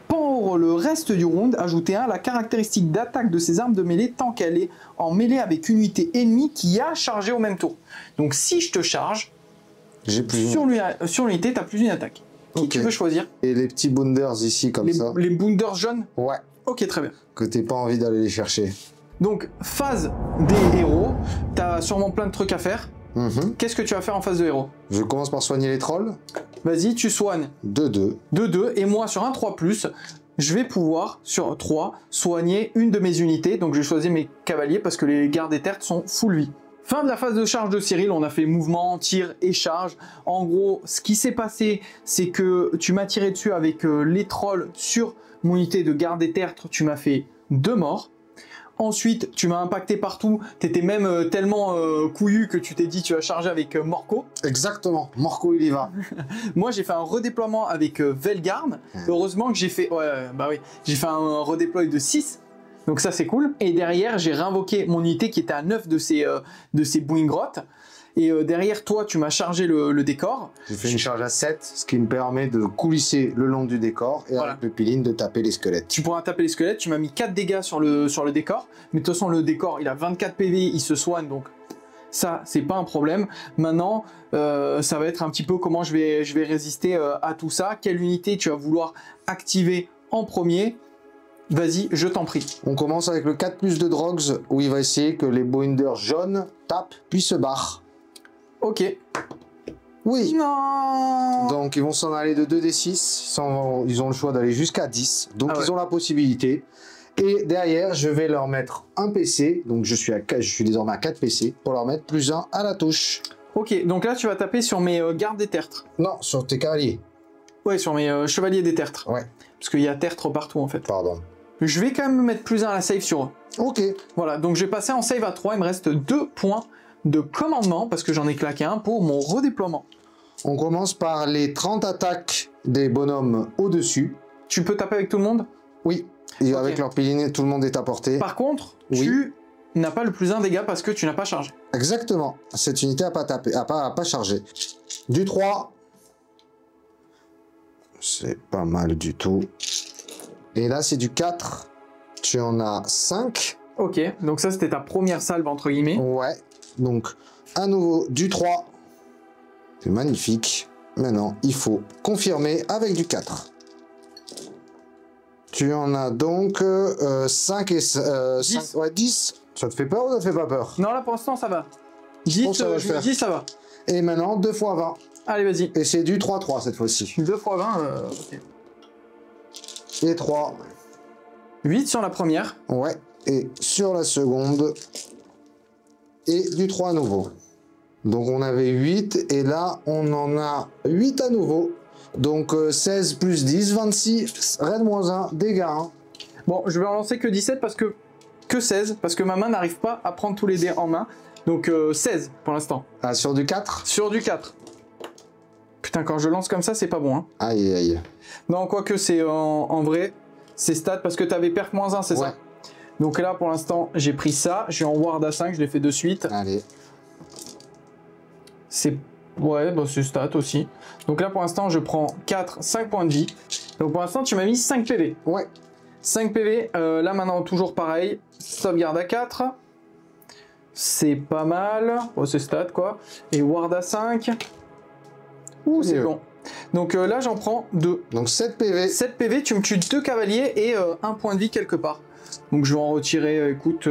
C: Pour le reste du round, ajoutez 1 à la caractéristique d'attaque de ses armes de mêlée tant qu'elle est en mêlée avec une unité ennemie qui a chargé au même tour. Donc si je te charge, sur l'unité, tu as plus une attaque. Qui tu veux choisir?
B: Et les petits bounders ici comme ça.
C: Les bounders jaunes?
B: Ouais.
C: Ok, très bien.
B: Que t'aies pas envie d'aller les chercher.
C: Donc, phase des héros, tu as sûrement plein de trucs à faire. Qu'est-ce que tu vas faire en phase de héros?
B: Je commence par soigner les trolls.
C: Vas-y, tu soignes.
B: 2-2.
C: 2-2, et moi sur un 3+, je vais pouvoir, sur 3, soigner une de mes unités. Donc je vais choisir mes cavaliers parce que les gardes des terres sont full vie. Fin de la phase de charge de Cyril, on a fait mouvement, tir et charge. En gros, ce qui s'est passé, c'est que tu m'as tiré dessus avec les trolls sur mon unité de garde des terres, tu m'as fait 2 morts. Ensuite, tu m'as impacté partout, t'étais même tellement couillu que tu t'es dit tu vas charger avec Morco.
B: Exactement, Morco il y va.
C: Moi j'ai fait un redéploiement avec Velgarn. Heureusement que j'ai fait, j'ai fait un redéploy de 6. Donc ça c'est cool. Et derrière j'ai réinvoqué mon unité qui était à 9 de ces bouingrottes. Et derrière toi tu m'as chargé le décor.
B: J'ai fait une charge à 7, ce qui me permet de coulisser le long du décor et avec le piline de taper les squelettes.
C: Tu pourras taper les squelettes, tu m'as mis 4 dégâts sur le décor. Mais de toute façon le décor il a 24 PV, il se soigne donc ça c'est pas un problème. Maintenant ça va être un petit peu comment je vais résister à tout ça. Quelle unité tu vas vouloir activer en premier? Vas-y, je t'en prie.
B: On commence avec le 4+ de Drogs où il va essayer que les boinders jaunes tapent puis se barrent.
C: Ok.
B: Oui.
C: Non.
B: Donc ils vont s'en aller de 2d6, ils ont le choix d'aller jusqu'à 10, donc ils ont la possibilité. Et derrière, je vais leur mettre un PC, donc je suis désormais à 4 PC, pour leur mettre +1 à la touche.
C: Ok, donc là tu vas taper sur mes gardes des tertres.
B: Non, sur tes cavaliers.
C: Ouais, sur mes chevaliers des tertres.
B: Ouais.
C: Parce qu'il y a tertres partout en fait.
B: Pardon.
C: Je vais quand même me mettre +1 à la save sur eux.
B: Ok.
C: Voilà, donc je vais passer en save à 3, il me reste 2 points de commandement, parce que j'en ai claqué un pour mon redéploiement.
B: On commence par les 30 attaques des bonhommes au-dessus.
C: Tu peux taper avec tout le monde?
B: Oui, et avec leur piline, tout le monde est à portée.
C: Par contre, tu n'as pas le +1 dégâts parce que tu n'as pas chargé.
B: Exactement, cette unité n'a pas tapé, a pas chargé. Du 3. C'est pas mal du tout. Et là, c'est du 4. Tu en as 5.
C: Ok, donc ça c'était ta première salve entre guillemets.
B: Ouais, donc à nouveau du 3. C'est magnifique. Maintenant, il faut confirmer avec du 4. Tu en as donc 5 et 10. Ouais, 10. Ça te fait peur ou ça te fait pas peur?
C: Non, là pour l'instant ça va. 10,
B: ça va
C: je me dis ça va.
B: Et maintenant, 2 x 20.
C: Allez, vas-y.
B: Et c'est du 3-3 cette fois-ci.
C: 2 x 20, ok.
B: Et 3.
C: 8 sur la première.
B: Ouais. Et sur la seconde. Et du 3 à nouveau. Donc on avait 8. Et là, on en a 8 à nouveau. Donc 16 plus 10, 26. Raid -1, dégâts 1.
C: Bon, je vais en lancer que 17 parce que 16. Parce que ma main n'arrive pas à prendre tous les dés en main. Donc 16 pour l'instant.
B: Ah, sur du 4?
C: Sur du 4. Putain, quand je lance comme ça, c'est pas bon. Hein.
B: Aïe, aïe.
C: Non, quoique c'est en vrai, c'est stat parce que t'avais perk -1, c'est ça? Donc là, pour l'instant, j'ai pris ça. Je suis en ward à 5, je l'ai fait de suite.
B: Allez.
C: C'est... Ouais, bah c'est stat aussi. Donc là, pour l'instant, je prends 5 points de vie. Donc pour l'instant, tu m'as mis 5 PV.
B: Ouais.
C: 5 PV. Là, maintenant, toujours pareil. Sauvegarde à 4. C'est pas mal. Oh, c'est stat, quoi. Et ward à 5. Ouh, c'est bon. Donc là, j'en prends 2.
B: Donc 7 PV.
C: 7 PV, tu me tues 2 cavaliers et 1 point de vie quelque part. Donc je vais en retirer, écoute,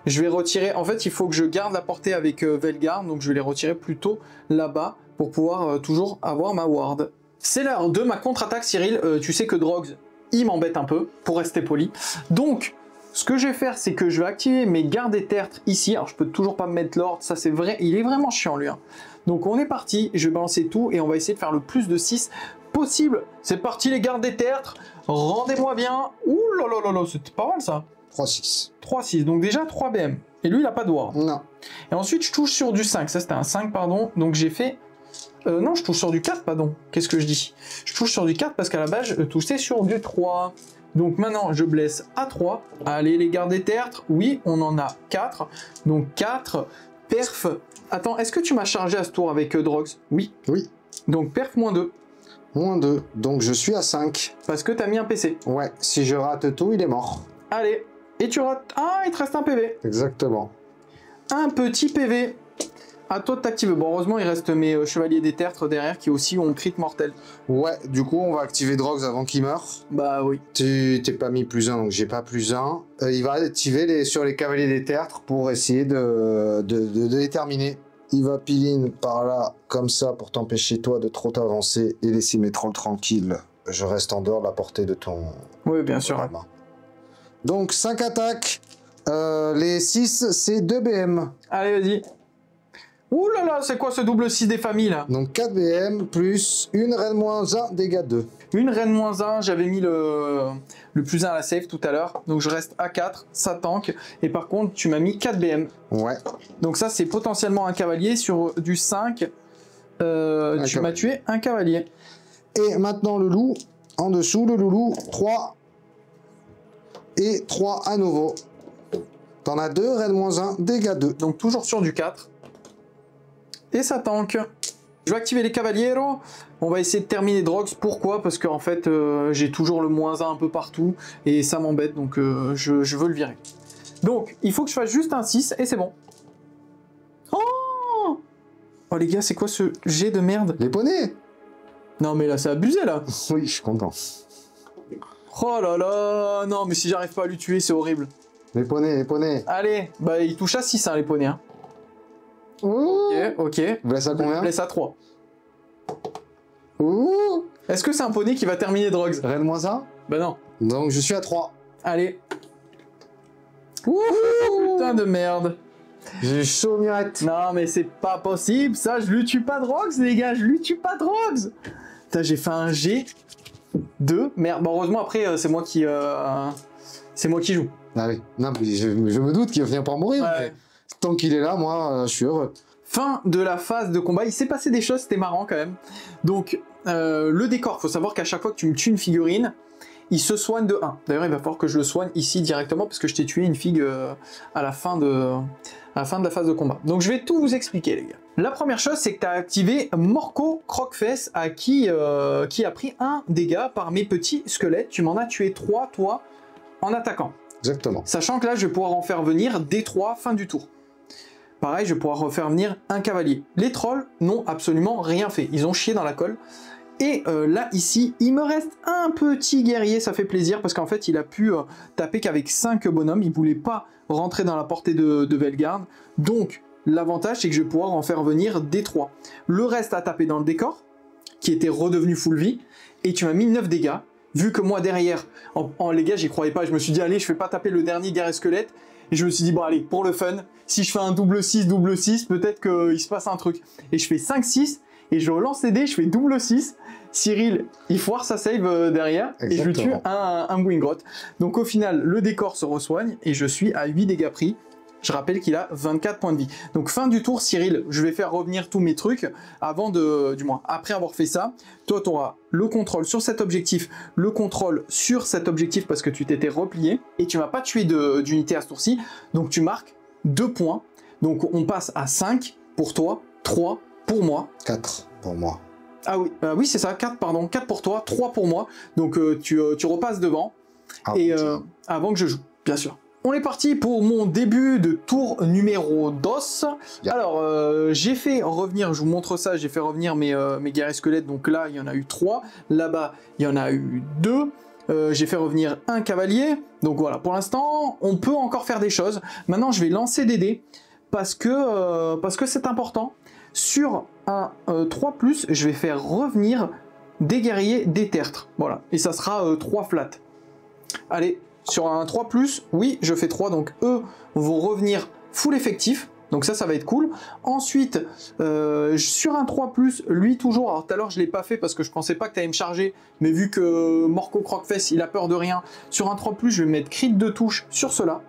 C: je vais retirer, en fait il faut que je garde la portée avec Velgarn, donc je vais les retirer plutôt là-bas pour pouvoir toujours avoir ma ward. C'est l'heure de ma contre-attaque, Cyril. Tu sais que Drogs, il m'embête un peu, pour rester poli. Donc, ce que je vais faire, c'est que je vais activer mes gardes des tertres ici. Alors je peux toujours pas me mettre l'ordre, ça c'est vrai, il est vraiment chiant lui. Hein. Donc on est parti, je vais balancer tout et on va essayer de faire le plus de 6 possible. C'est parti les gardes des tertres, rendez-moi bien. Ouh là là là là, c'était pas mal ça.
B: 3-6.
C: 3-6, donc déjà 3 BM. Et lui il a pas de ward.
B: Non.
C: Et ensuite je touche sur du 5, ça c'était un 5 pardon. Donc j'ai fait... non, je touche sur du 4 pardon. Qu'est-ce que je dis? Je touche sur du 4 parce qu'à la base je touchais sur du 3. Donc maintenant je blesse à 3. Allez les gardes des tertres, oui on en a 4. Donc 4... Perf. Attends, est-ce que tu m'as chargé à ce tour avec Drogs? Oui.
B: Oui.
C: Donc perf -2.
B: -2. Donc je suis à 5.
C: Parce que t'as mis un PC.
B: Ouais, si je rate tout, il est mort.
C: Allez. Et tu rates. Ah, il te reste un PV.
B: Exactement.
C: Un petit PV. À toi de t'activer. Bon, heureusement, il reste mes chevaliers des tertres derrière qui aussi ont crit mortel.
B: Ouais, du coup, on va activer Drogs avant qu'il meure.
C: Bah oui.
B: Tu t'es pas mis +1, donc j'ai pas +1. Il va activer sur les cavaliers des tertres pour essayer de les terminer. Il va pile-in par là, comme ça, pour t'empêcher toi de trop t'avancer et laisser mes trolls tranquilles. Je reste en dehors de la portée de ton...
C: Oui, bien sûr.
B: Main. Donc 5 attaques. Les 6, c'est 2 BM.
C: Allez, vas-y. Ouh là là, c'est quoi ce double 6 des familles là?
B: Donc 4 BM plus une reine -1, dégâts 2.
C: Une reine -1, j'avais mis le +1 à la save tout à l'heure. Donc je reste à 4, ça tank. Et par contre, tu m'as mis 4 BM.
B: Ouais.
C: Donc ça, c'est potentiellement un cavalier sur du 5. Tu m'as tué un cavalier.
B: Et maintenant le loup, en dessous, le loulou, 3. Et 3 à nouveau. T'en as 2, reine -1, dégâts 2.
C: Donc toujours sur du 4. Et ça tank. Je vais activer les cavaliers. On va essayer de terminer Drogs. Pourquoi? Parce qu'en fait, j'ai toujours le -1 un peu partout. Et ça m'embête, donc je veux le virer. Donc, il faut que je fasse juste un 6 et c'est bon. Oh, oh les gars, c'est quoi ce jet de merde?
B: Les poneys.
C: Non mais là, c'est abusé là.
B: Oui, je suis content.
C: Oh là là. Non, mais si j'arrive pas à lui tuer, c'est horrible.
B: Les poneys, les poneys.
C: Allez, bah il touche à 6, hein, les poneys. Hein.
B: Ouh.
C: Ok.
B: Vous laissez à combien?
C: Laisse à 3.
B: Ouh.
C: Est-ce que c'est un poney qui va terminer Drogs?
B: Reine -1.
C: Bah non.
B: Donc je suis à 3.
C: Allez. Ouh, putain de merde.
B: J'ai chaud, Mirette.
C: Non mais c'est pas possible, ça, je lui tue pas Drogs, les gars, je lui tue pas Drogs. Putain, j'ai fait un G de merde. Bon, heureusement, après, c'est moi qui joue.
B: Ah oui. Non, mais je me doute qu'il va finir par mourir.
C: Ouais.
B: Mais tant qu'il est là, moi, je suis heureux.
C: Fin de la phase de combat, il s'est passé des choses, c'était marrant quand même. Donc, le décor, faut savoir qu'à chaque fois que tu me tues une figurine, il se soigne de 1. D'ailleurs, il va falloir que je le soigne ici directement parce que je t'ai tué une figue à la fin de la phase de combat. Donc, je vais tout vous expliquer, les gars. La première chose, c'est que tu as activé Morco Croquefesse à qui a pris un dégât par mes petits squelettes. Tu m'en as tué 3, toi, en attaquant.
B: Exactement.
C: Sachant que là, je vais pouvoir en faire venir des 3 fin du tour. Pareil, je vais pouvoir refaire venir un cavalier. Les trolls n'ont absolument rien fait. Ils ont chié dans la colle. Et là, ici, il me reste un petit guerrier. Ça fait plaisir parce qu'en fait, il a pu taper qu'avec 5 bonhommes. Il ne voulait pas rentrer dans la portée de Velgarde. Donc, l'avantage, c'est que je vais pouvoir en faire venir des 3. Le reste a tapé dans le décor, qui était redevenu full vie. Et tu m'as mis 9 dégâts. Vu que moi, derrière, les gars, j'y croyais pas. Je me suis dit, allez, je fais pas taper le dernier guerrier squelette. Et je me suis dit, bon, allez, pour le fun, si je fais un double 6, peut-être qu'il se passe un truc. Et je fais 5-6, et je relance les dés, je fais double 6. Cyril, il foire sa save derrière, exactement. Et je lui tue un Wingrot. Donc au final, le décor se resoigne, et je suis à 8 dégâts pris. Je rappelle qu'il a 24 points de vie. Donc fin du tour, Cyril, je vais faire revenir tous mes trucs après avoir fait ça. Toi, tu auras le contrôle sur cet objectif, le contrôle sur cet objectif parce que tu t'étais replié et tu m'as pas tué d'unité à ce tour-ci. Donc tu marques 2 points. Donc on passe à 5 pour toi, 3 pour moi.
B: 4 pour moi.
C: Ah oui, oui c'est ça, 4 pardon, 4 pour toi, 3 pour moi. Donc tu repasses devant avant que je joue, bien sûr. On est parti pour mon début de tour numéro 2. Yeah. Alors, j'ai fait revenir, je vous montre ça, j'ai fait revenir mes guerriers squelettes. Donc là, il y en a eu 3. Là-bas, il y en a eu 2. J'ai fait revenir un cavalier. Donc voilà, pour l'instant, on peut encore faire des choses. Maintenant, je vais lancer des dés parce que c'est important. Sur un 3+, je vais faire revenir des guerriers des tertres. Voilà, et ça sera 3 flats. Allez. Sur un 3+, oui, je fais 3, donc eux vont revenir full effectif, donc ça va être cool. Ensuite, sur un 3+, lui toujours, alors tout à l'heure je ne l'ai pas fait parce que je pensais pas que tu allais me charger, mais vu que Morco Croquefesse, il a peur de rien, sur un 3+, je vais mettre crit de touche sur cela.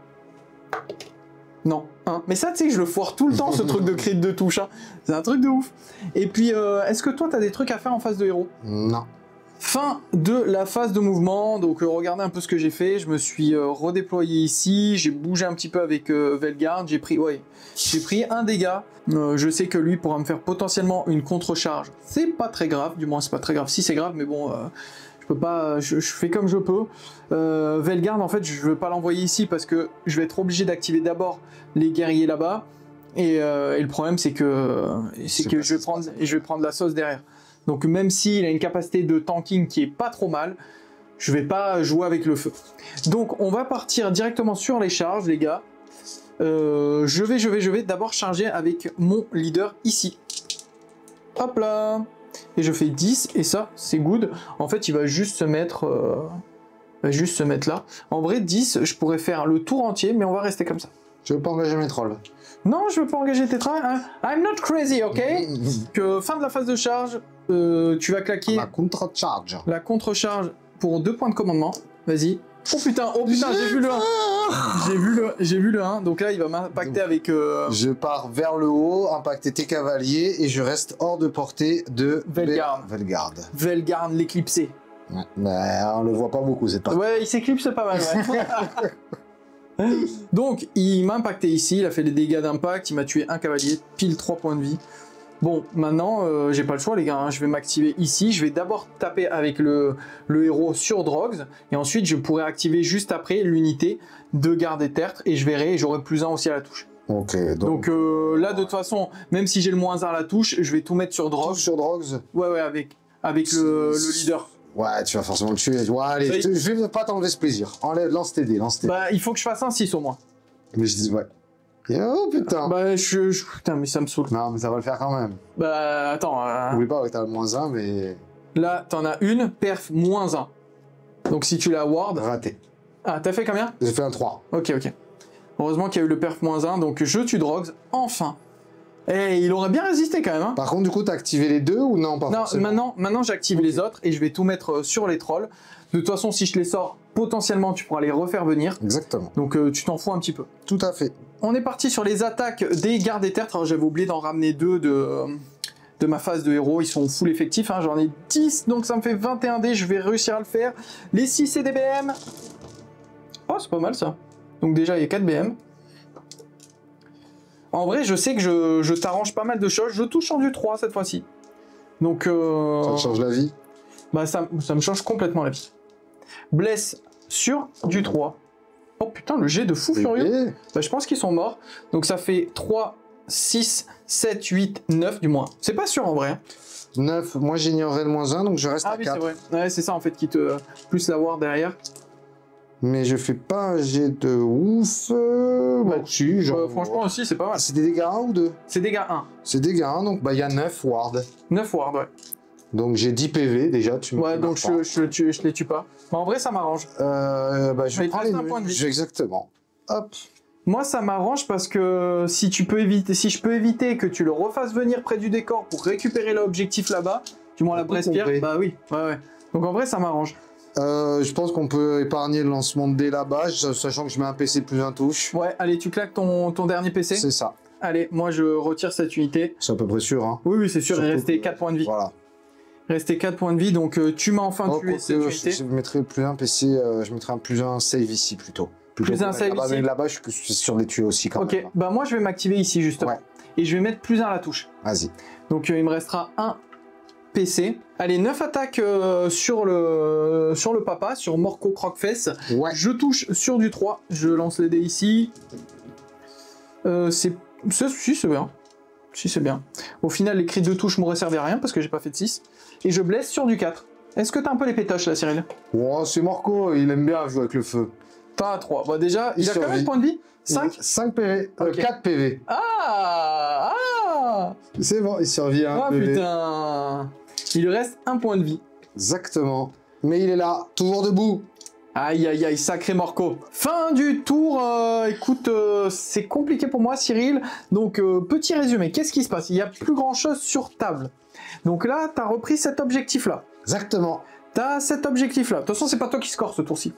C: Non, 1. Mais ça, tu sais, je le foire tout le temps, ce truc de crit de touche, hein. C'est un truc de ouf. Et puis, est-ce que toi, tu as des trucs à faire en face de héros?
B: Non.
C: Fin de la phase de mouvement, donc regardez un peu ce que j'ai fait, je me suis redéployé ici, j'ai bougé un petit peu avec Velgard, j'ai pris un dégât, je sais que lui pourra me faire potentiellement une contre-charge, c'est pas très grave, du moins c'est pas très grave, si c'est grave, mais bon, je peux pas, je fais comme je peux. Velgard en fait je veux pas l'envoyer ici parce que je vais être obligé d'activer d'abord les guerriers là-bas, et le problème c'est que je vais prendre la sauce derrière. Donc même s'il a une capacité de tanking qui est pas trop mal, je vais pas jouer avec le feu. Donc on va partir directement sur les charges les gars. Je vais d'abord charger avec mon leader ici. Hop là. Et je fais 10 et ça c'est good. En fait il va juste se mettre là. En vrai 10 je pourrais faire le tour entier mais on va rester comme ça.
B: Je veux pas engager mes trolls.
C: Non, je veux pas engager tes trolls. Hein. I'm not crazy, ok? Que fin de la phase de charge, tu vas claquer
B: La contre-charge.
C: la contre-charge pour 2 points de commandement. Vas-y. Oh putain, j'ai vu le 1. J'ai vu le 1. Donc là, il va m'impacter avec...
B: Je pars vers le haut, impacter tes cavaliers et je reste hors de portée de
C: Velgard. Velgard l'éclipsé.
B: Ouais, mais on le voit pas beaucoup cette partie.
C: Ouais, il s'éclipse pas mal, ouais. Donc, il m'a impacté ici, il a fait des dégâts d'impact, il m'a tué un cavalier, pile 3 points de vie. Bon, maintenant, j'ai pas le choix les gars, hein. Je vais m'activer ici, je vais d'abord taper avec le héros sur Drogs, et ensuite je pourrai activer juste après l'unité de garde et tertre, et je verrai, j'aurai plus 1 aussi à la touche.
B: Ok,
C: donc là, de toute façon, même si j'ai le moins 1 à la touche, je vais tout mettre sur Drogs.
B: Tout sur Drogs.
C: Ouais, avec le leader.
B: Ouais, tu vas forcément le tuer. Ouais, allez, je vais pas t'enlever ce plaisir. Lance tes dés,
C: Bah, il faut que je fasse un 6 au moins.
B: Mais je dis, ouais. Oh putain.
C: Bah, putain, mais ça me saoule.
B: Non, mais ça va le faire quand même.
C: Bah, attends.
B: N'oublie pas que t'as le moins 1, mais...
C: Là, t'en as une, perf moins 1. Donc si tu la ward...
B: Raté.
C: Ah, t'as fait combien?
B: J'ai fait un 3.
C: Ok. Heureusement qu'il y a eu le perf moins 1, donc je tue Drogs, enfin. Et il aurait bien résisté quand même. Hein.
B: Par contre, du coup, t'as activé les deux ou non? Pas
C: Non, maintenant j'active les autres et je vais tout mettre sur les trolls. De toute façon, si je les sors, potentiellement, tu pourras les refaire venir.
B: Exactement.
C: Donc tu t'en fous un petit peu.
B: Tout à fait.
C: On est parti sur les attaques des gardes et tertres. Alors j'avais oublié d'en ramener 2 de ma phase de héros. Ils sont full effectifs. Hein. J'en ai 10, donc ça me fait 21 dés. Je vais réussir à le faire. Les 6 c'est des BM. Oh, c'est pas mal ça. Donc déjà, il y a 4 BM. En vrai, je sais que je t'arrange pas mal de choses. Je touche en du 3 cette fois-ci. Donc...
B: Ça te change la vie?
C: Bah ça me change complètement la vie. Blesse sur du 3. Oh putain, le jet de fou furieux. Bah je pense qu'ils sont morts. Donc ça fait 3, 6, 7, 8, 9 du moins. C'est pas sûr en vrai. Hein.
B: 9, moi j'ignorais le moins 1, donc je reste à 4.
C: Ah oui, c'est vrai. Ouais, c'est ça en fait qui te... Plus la war derrière.
B: Mais je fais pas un jet de ouf. Bon, si, genre...
C: franchement aussi, c'est pas mal.
B: C'est des dégâts 1 ou 2?
C: C'est dégâts 1.
B: C'est dégâts 1, donc bah il y a 9 ward.
C: 9 ward, ouais.
B: Donc j'ai 10 PV déjà, tu me...
C: Ouais, donc je les tue pas. Mais en vrai, ça m'arrange.
B: Bah je vais prendre
C: un point de vie.
B: Exactement. Hop.
C: Moi, ça m'arrange parce que si je peux éviter que tu le refasses venir près du décor pour récupérer l'objectif là-bas, du moins la Brespierre, bah oui, ouais. Donc en vrai, ça m'arrange.
B: Je pense qu'on peut épargner le lancement de dés là-bas, sachant que je mets un PC plus un touche.
C: Ouais, allez, tu claques ton dernier PC.
B: C'est ça.
C: Allez, moi je retire cette unité.
B: C'est à peu près sûr, hein.
C: Oui, c'est sûr, il restait 4 points de vie.
B: Voilà.
C: Il restait 4 points de vie, donc tu m'as enfin tué cette unité.
B: Je mettrai plus un PC, je mettrai un plus un save ici plutôt.
C: Plus un save ici.
B: Là-bas, je suis sûr de les tuer aussi quand même.
C: Ok, bah moi je vais m'activer ici justement. Ouais. Et je vais mettre plus 1 à la touche.
B: Vas-y.
C: Donc il me restera un PC. Allez, 9 attaques sur le papa, sur Morco Croquefesse.
B: Ouais.
C: Je touche sur du 3. Je lance les dés ici. Si, c'est bien. Si, c'est bien. Au final, les cris de touche m'auraient servi à rien parce que j'ai pas fait de 6. Et je blesse sur du 4. Est-ce que t'as un peu les pétoches là, Cyril?
B: Oh, c'est Morco, il aime bien jouer avec le feu.
C: Pas à 3. Bah déjà, il a combien de points de vie? 5
B: 5 PV.
C: Okay.
B: 4 PV.
C: Ah.
B: C'est bon, il survit à 1 PV.
C: Putain. Il lui reste 1 point de vie.
B: Exactement. Mais il est là, toujours debout.
C: Aïe, aïe, aïe, sacré Morco. Fin du tour. Écoute, c'est compliqué pour moi, Cyril. Donc, petit résumé. Qu'est-ce qui se passe? Il n'y a plus grand-chose sur table. Donc là, tu as repris cet objectif-là.
B: Exactement.
C: Tu as cet objectif-là. De toute façon, c'est pas toi qui score ce tour-ci.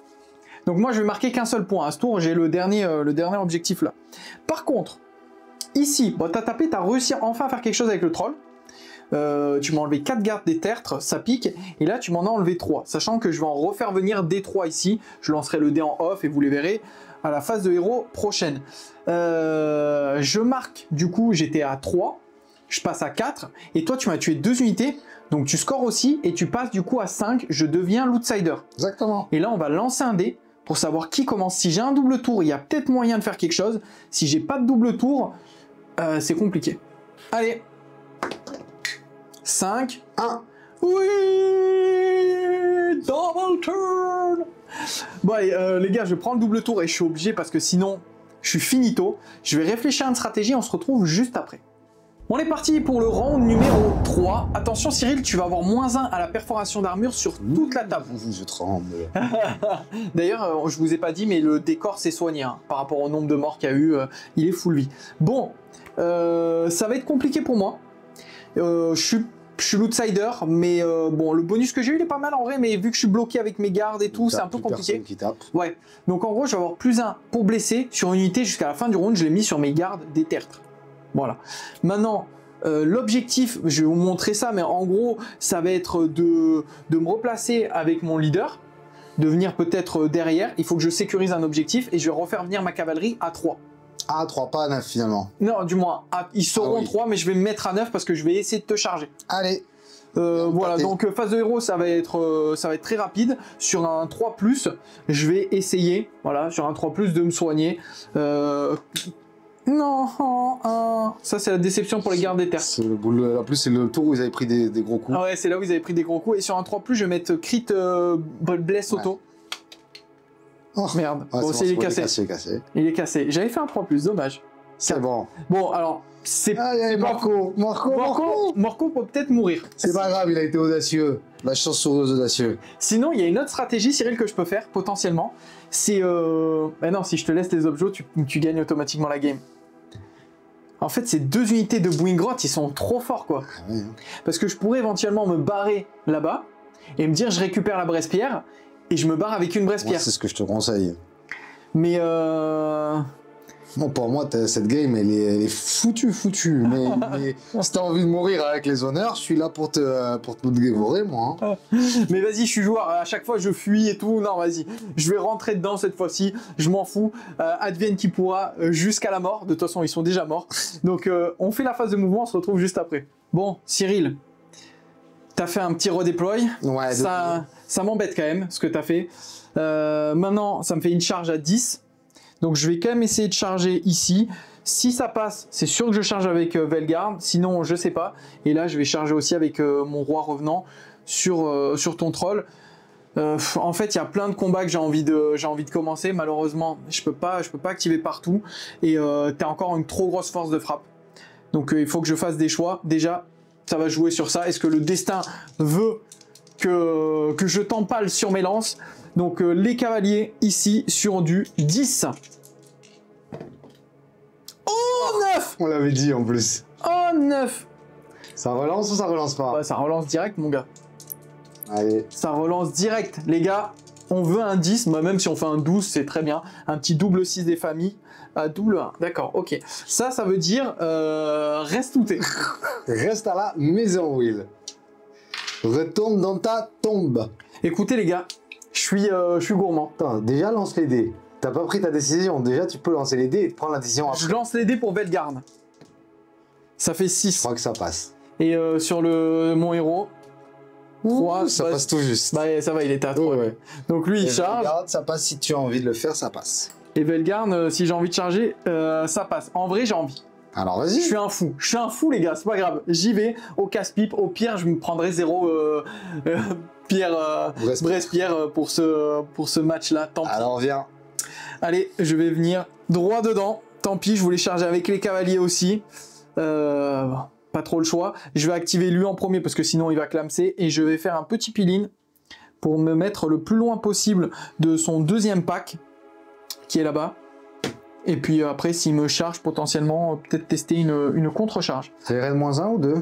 C: Donc moi, je vais marquer qu'un seul point. À ce tour, j'ai le dernier objectif là. Par contre, ici, bon, tu as tapé, tu as réussi à enfin faire quelque chose avec le troll. tu m'as enlevé 4 gardes des tertres, ça pique, et là tu m'en as enlevé 3, sachant que je vais en refaire venir des 3 ici, je lancerai le dé en off et vous les verrez à la phase de héros prochaine. Je marque, du coup j'étais à 3, je passe à 4, et toi tu m'as tué 2 unités, donc tu scores aussi, et tu passes du coup à 5, je deviens l'outsider.
B: Exactement.
C: Et là on va lancer un dé, pour savoir qui commence. Si j'ai un double tour, il y a peut-être moyen de faire quelque chose, si j'ai pas de double tour, c'est compliqué. Allez 5, 1. Oui, double turn. Bon allez, les gars, je prends le double tour et je suis obligé parce que sinon, je suis finito. Je vais réfléchir à une stratégie, on se retrouve juste après. On est parti pour le round numéro 3. Attention Cyril, tu vas avoir -1 à la perforation d'armure sur toute la table.
B: Je tremble.
C: D'ailleurs, je vous ai pas dit, mais le décor s'est soigné hein, par rapport au nombre de morts qu'il y a eu. Il est full vie. Bon, ça va être compliqué pour moi. Je suis l'outsider, mais bon, le bonus que j'ai eu, il est pas mal en vrai, mais vu que je suis bloqué avec mes gardes et tout, c'est un peu compliqué.
B: Qui tape.
C: Ouais, donc en gros, je vais avoir +1 pour blesser sur une unité jusqu'à la fin du round, je l'ai mis sur mes gardes des tertres. Voilà. Maintenant, l'objectif, je vais vous montrer ça, mais en gros, ça va être de me replacer avec mon leader, de venir peut-être derrière. Il faut que je sécurise un objectif et je vais refaire venir ma cavalerie à 3.
B: À 3, pas à 9 finalement.
C: Non, du moins, ils seront 3, mais je vais me mettre à 9 parce que je vais essayer de te charger.
B: Allez.
C: Voilà, donc phase de héros, ça va être très rapide. Sur un 3+, je vais essayer, voilà, sur un 3+, de me soigner. Non, ça c'est la déception pour les gardes des terres.
B: En plus, c'est le tour où ils avaient pris des gros coups.
C: Ah ouais, c'est là où ils avaient pris des gros coups. Et sur un 3+, je vais mettre crit bless auto.
B: Oh.
C: Merde,
B: Ouais,
C: bon,
B: bon,
C: il est cassé. Il est cassé. J'avais fait un 3+, dommage.
B: C'est bon.
C: Bon, alors, c'est
B: Marco
C: peut peut-être mourir.
B: C'est pas grave, il a été audacieux. La chance sur les audacieux.
C: Sinon, il y a une autre stratégie, Cyril, que je peux faire, potentiellement. C'est... Ben non, si je te laisse les objets, tu gagnes automatiquement la game. En fait, ces 2 unités de Bouingrot, ils sont trop forts, quoi.
B: Ah ouais, hein.
C: Parce que je pourrais éventuellement me barrer là-bas et me dire, je récupère la Bresse-Pierre et je me barre avec une Bresse-Pierre.
B: C'est ce que je te conseille.
C: Mais
B: Bon, pour moi, cette game, elle est foutue. Mais si t'as envie de mourir avec les honneurs, je suis là pour te dévorer, moi. Hein.
C: Mais vas-y, je suis joueur. À chaque fois, je fuis et tout. Non, vas-y. Je vais rentrer dedans cette fois-ci. Je m'en fous. Advienne qui pourra jusqu'à la mort. De toute façon, ils sont déjà morts. Donc, on fait la phase de mouvement. On se retrouve juste après. Bon, Cyril, t'as fait un petit redéploy.
B: Ouais.
C: Ça m'embête quand même, ce que t'as fait. Maintenant, ça me fait une charge à 10. Donc je vais quand même essayer de charger ici. Si ça passe, c'est sûr que je charge avec Velgarde. Sinon, je sais pas. Et là, je vais charger aussi avec mon roi revenant sur ton troll. En fait, il y a plein de combats que j'ai envie de commencer. Malheureusement, je peux pas activer partout. Et t'as encore une trop grosse force de frappe. Donc il faut que je fasse des choix. Déjà, ça va jouer sur ça. Est-ce que le destin veut que je t'empale sur mes lances? Donc les cavaliers ici sur du 10. Oh 9.
B: On l'avait dit en plus.
C: Oh 9.
B: Ça relance ou ça relance pas?
C: Ouais, ça relance direct mon gars.
B: Allez.
C: Ça relance direct les gars. On veut un 10, bah, même si on fait un 12 c'est très bien. Un petit double 6 des familles. Double 1, d'accord, ok. Ça veut dire reste où t'es.
B: Reste à la maison, Will. Retourne dans ta tombe.
C: Écoutez les gars, je suis gourmand.
B: Attends, déjà lance les dés. T'as pas pris ta décision. Déjà, tu peux lancer les dés et te prendre la décision après.
C: Je lance les dés pour Velgarde. Ça fait 6.
B: Je crois que ça passe.
C: Et sur mon héros, 3.
B: Ça passe tout juste.
C: Bah ça va, il était à 3.
B: Ouais.
C: Donc lui, il
B: Et
C: charge.
B: Velgarde, ça passe si tu as envie de le faire, ça passe.
C: Et Velgarde, si j'ai envie de charger, ça passe. En vrai, j'ai envie.
B: Alors vas-y.
C: Je suis un fou les gars, c'est pas grave. J'y vais, au casse-pipe. Au pire, je me prendrai 0 Bresse-Pierre pour ce match-là. Tant pis.
B: Alors viens.
C: Allez, je vais venir droit dedans. Tant pis, je voulais charger avec les cavaliers aussi. Pas trop le choix. Je vais activer lui en premier parce que sinon il va clamser. Et je vais faire un petit peel-in pour me mettre le plus loin possible de son deuxième pack qui est là-bas. Et puis après, s'il me charge potentiellement, peut-être tester une contre-charge.
B: C'est Ren -1 ou 2?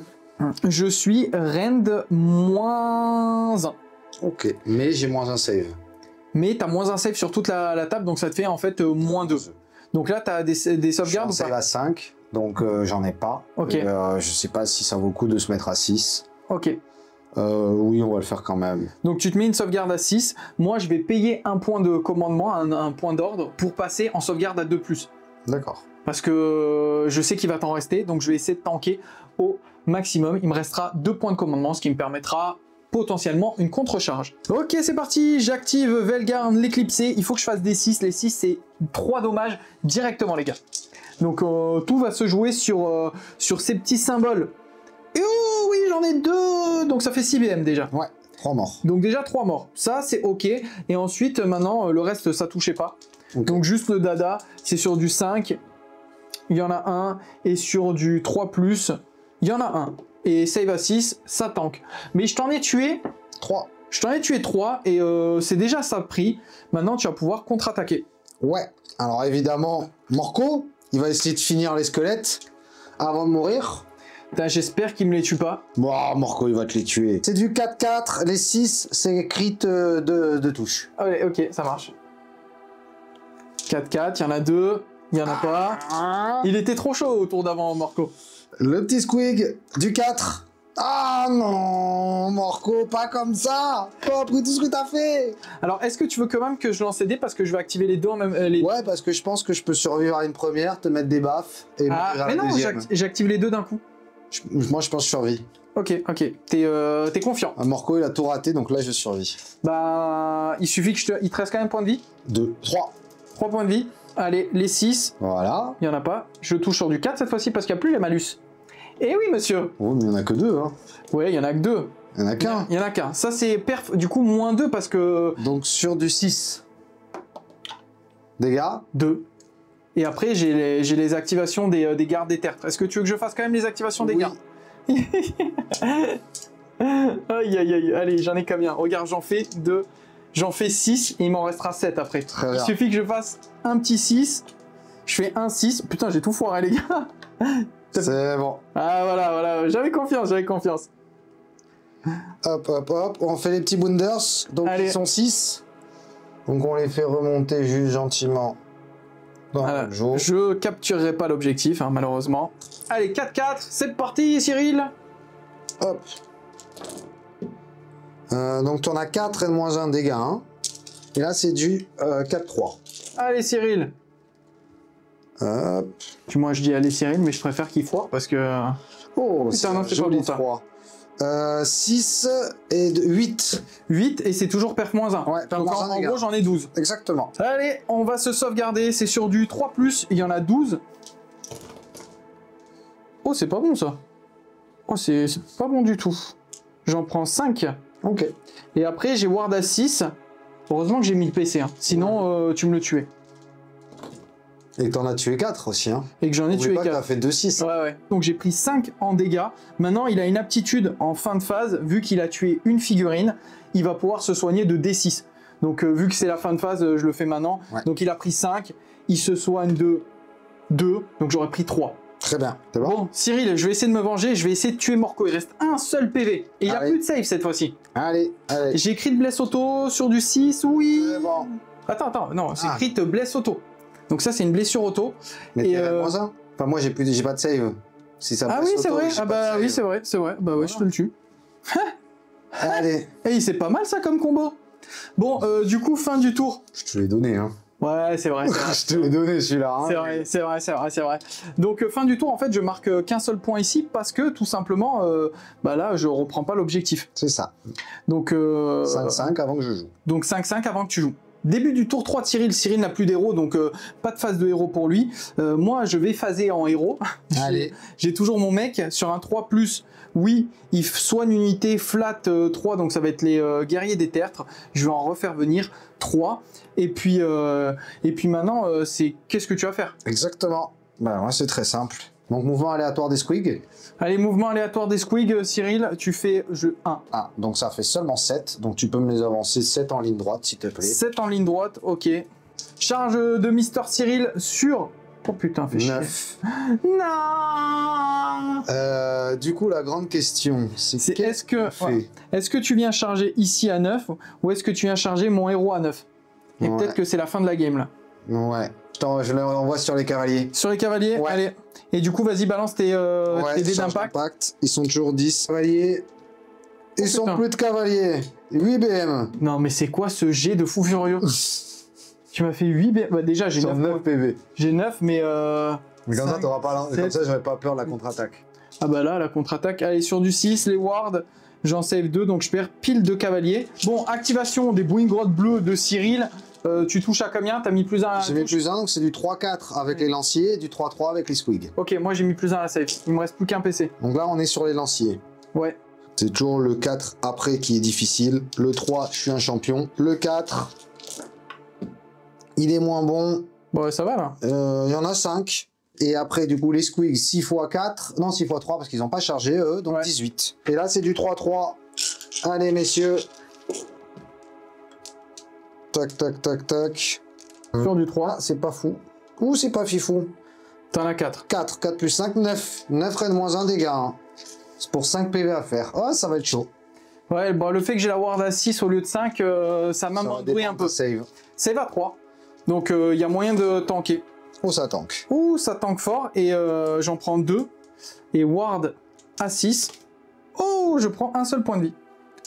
C: Je suis Rend -1.
B: Ok, mais j'ai -1 save.
C: Mais t'as -1 save sur toute la table, donc ça te fait en fait -2. Donc là, t'as des sauvegardes ou
B: save
C: pas?
B: à 5. donc j'en ai pas.
C: Ok.
B: Et, je sais pas si ça vaut le coup de se mettre à 6.
C: Ok.
B: Oui, on va le faire quand même.
C: Donc tu te mets une sauvegarde à 6. Moi, je vais payer un point de commandement, un point d'ordre, pour passer en sauvegarde à 2+.
B: D'accord.
C: Parce que je sais qu'il va t'en rester, donc je vais essayer de tanker au maximum. Il me restera 2 points de commandement, ce qui me permettra potentiellement une contre-charge. Ok, c'est parti, j'active Velgarn, l'éclipsé. Il faut que je fasse des 6. Les 6, c'est 3 dommages directement, les gars. Donc tout va se jouer sur ces petits symboles. Et oh oui, j'en ai 2. Donc ça fait 6 BM déjà.
B: Ouais, 3 morts.
C: Donc déjà 3 morts. Ça, c'est ok. Et ensuite, maintenant, le reste, ça touchait pas.
B: Okay.
C: Donc juste le dada, c'est sur du 5. Il y en a un. Et sur du 3+, il y en a un. Et save à 6, ça tank. Mais je t'en ai tué
B: 3.
C: Je t'en ai tué 3 et c'est déjà ça pris. Maintenant, tu vas pouvoir contre-attaquer.
B: Ouais. Alors évidemment, Morco, il va essayer de finir les squelettes avant de mourir.
C: J'espère qu'il me les tue pas.
B: Bon, Morco, il va te les tuer. C'est du 4-4. Les 6, c'est crit de touche.
C: Allez, ok, ça marche. 4-4, il y en a 2. Il n'y en a pas. Il était trop chaud au tour d'avant, Morco.
B: Le petit squig du 4. Ah non, Morco, pas comme ça. Pas après tout ce que t'as fait.
C: Alors, est-ce que tu veux quand même que je lance les dés parce que je vais activer les deux en même...
B: Ouais, parce que je pense que je peux survivre à une première, te mettre des baffes et mourir à
C: mais
B: la
C: non,
B: deuxième.
C: j'active les deux d'un coup.
B: Moi, je pense que je survis.
C: Ok. T'es confiant.
B: Morco, il a tout raté, donc là, je survis.
C: Bah, il suffit que il te reste quand même un point de vie.
B: 2, 3.
C: 3 points de vie. Allez, les 6.
B: Voilà.
C: Il n'y en a pas. Je touche sur du 4 cette fois-ci parce qu'il n'y a plus les malus. Eh oui, monsieur.
B: Oh, mais il n'y en a que 2, hein.
C: Ouais, il n'y en a que 2.
B: Il n'y en a qu'un.
C: Il n'y en a qu'un. Ça, c'est perf. Du coup, moins 2 parce que...
B: Donc, sur du 6. Dégâts.
C: 2. Et après, j'ai les activations des gardes des terres. Est-ce que tu veux que je fasse quand même les activations des gardes? Aïe, aïe, aïe. Allez, j'en ai combien? Regarde, j'en fais 2. J'en fais 6 et il m'en restera 7 après.
B: Très bien.
C: Il suffit que je fasse un petit 6. Je fais un 6. Putain, j'ai tout foiré, les gars.
B: C'est bon.
C: Ah, voilà. J'avais confiance.
B: Hop, hop, hop. On fait les petits bounders. Donc,
C: Allez.
B: ils sont 6. Donc, on les fait remonter juste gentiment dans
C: Voilà.
B: le jour.
C: Je capturerai pas l'objectif, hein, malheureusement. Allez, 4-4. C'est parti, Cyril.
B: Hop. Donc, tu en as 4 et de moins 1 dégâts. Hein. Et là, c'est du 4-3.
C: Allez, Cyril.
B: Hop.
C: Moi, je dis allez, Cyril, mais je préfère qu'il foire parce que...
B: Oh,
C: Putain, non, c'est pas
B: joli
C: bon, ça.
B: 3. 6 et 8.
C: 8 et c'est toujours perf moins 1.
B: Ouais,
C: Donc,
B: moins un
C: en
B: dégât.
C: gros, j'en ai 12.
B: Exactement.
C: Allez, on va se sauvegarder. C'est sur du 3+, il y en a 12. Oh, c'est pas bon, ça. Oh, c'est pas bon du tout. J'en prends 5.
B: Ok.
C: Et après, j'ai ward à 6. Heureusement que j'ai mis le PC, hein. Sinon, tu me le tuais.
B: Et t'en as tué 4 aussi. Hein.
C: Et que j'en ai
B: Oublie
C: tué
B: pas que
C: 4.
B: t'as fait 2-6.
C: Ouais. Donc j'ai pris 5 en dégâts. Maintenant, il a une aptitude en fin de phase. Vu qu'il a tué une figurine, il va pouvoir se soigner de D6. Donc vu que c'est la fin de phase, je le fais maintenant.
B: Ouais.
C: Donc il a pris 5. Il se soigne de 2. Donc j'aurais pris 3.
B: Très bien. C'est bon.
C: Bon, Cyril, je vais essayer de me venger. Je vais essayer de tuer Morco. Il reste un seul PV. Et il n'y a
B: Allez.
C: plus de save cette fois-ci.
B: Allez.
C: J'ai crit de bless auto sur du 6. Oui.
B: C'est bon.
C: Attends. Non, c'est
B: Ah.
C: crit de bless auto. Donc ça, c'est une blessure auto.
B: Mais
C: Et,
B: t'es à moins 1. Enfin, moi, j'ai pas de save. Si ça
C: Ah
B: passe
C: oui, c'est
B: auto,
C: vrai.
B: j'ai
C: Ah
B: pas de
C: bah
B: save.
C: oui, c'est vrai. Bah ouais, je te le tue.
B: Allez.
C: Hey, c'est pas mal ça comme combo. Bon, du coup, fin du tour.
B: Je te l'ai donné, hein.
C: Ouais, c'est vrai.
B: Je te l'ai donné, celui-là. Hein.
C: C'est vrai. Donc, fin du tour, en fait, je marque qu'un seul point ici parce que, tout simplement, bah là, je reprends pas l'objectif.
B: C'est ça.
C: Donc,
B: 5-5 avant que je joue.
C: donc 5-5 avant que tu joues. Début du tour 3 de Cyril. Cyril n'a plus d'héros, donc pas de phase de héros pour lui. Moi, je vais phaser en héros.
B: Allez.
C: J'ai toujours mon mec sur un 3+. Oui, il soigne une unité flat 3, donc ça va être les guerriers des tertres. Je vais en refaire venir 3. Et puis maintenant, c'est qu'est-ce que tu vas faire?
B: Exactement. Bah, moi, c'est très simple. Donc, mouvement aléatoire des squigs.
C: Allez, mouvement aléatoire des squigs, Cyril, tu fais jeu 1.
B: Ah, donc ça fait seulement 7. Donc, tu peux me les avancer 7 en ligne droite, s'il te plaît.
C: 7 en ligne droite, ok. Charge de Mister Cyril sur... Oh putain, fais chier.
B: 9.
C: Non.
B: Du coup, la grande question, c'est
C: Est-ce que,
B: fait
C: ouais. Est-ce que tu viens charger ici à 9 ou est-ce que tu viens charger mon héros à 9? Et
B: Ouais.
C: peut-être que c'est la fin de la game là.
B: Ouais. Je le renvoie sur les cavaliers.
C: Sur les cavaliers,
B: ouais.
C: Allez. Et du coup, vas-y, balance tes dés d'impact.
B: Ils sont toujours 10 cavaliers. Ils sont plus de cavaliers. 8 BM.
C: Non, mais c'est quoi ce jet de fou furieux? Tu m'as fait 8 BM. Bah, déjà, j'ai
B: 9 PV.
C: J'ai 9, mais.
B: Mais comme 5, ça, t'auras pas.
C: 7.
B: Comme ça, j'aurais pas peur de la contre-attaque.
C: Ah bah là, la contre-attaque. Allez, sur du 6, les wards. J'en save 2, donc je perds pile de cavaliers. Bon, activation des bouines grottes bleues de Cyril. Tu touches à combien? T'as mis plus 1
B: J'ai mis plus 1, donc c'est du 3-4 avec les lanciers et du 3-3 avec les squigs.
C: Ok, moi j'ai mis plus 1 à la save. Il me reste plus qu'un PC.
B: Donc là, on est sur les lanciers.
C: Ouais.
B: C'est toujours le 4 après qui est difficile. Le 3, je suis un champion. Le 4, il est moins bon.
C: Bon, ça va là.
B: Il y en a 5. Et après, du coup, les squigs, 6 x 4. Non, 6 x 3 parce qu'ils n'ont pas chargé, eux. Donc 18. Et là, c'est du 3-3. Allez, messieurs. Tac, tac, tac, tac.
C: Sur du 3.
B: Ah, c'est pas fou. Ou c'est pas fifou.
C: T'en as 4.
B: 4. 4 plus 5, 9. 9 raids moins 1 dégâts. Hein. C'est pour 5 PV à faire. Oh, ça va être chaud.
C: Ouais, bon, le fait que j'ai la ward à 6 au lieu de 5, ça m'a mandoué un peu.
B: Save.
C: Save à 3. Donc, il y a moyen de tanker.
B: Oh, ça tank.
C: Ouh, ça tank fort. Et j'en prends 2. Et ward à 6. Oh, je prends un seul point de vie.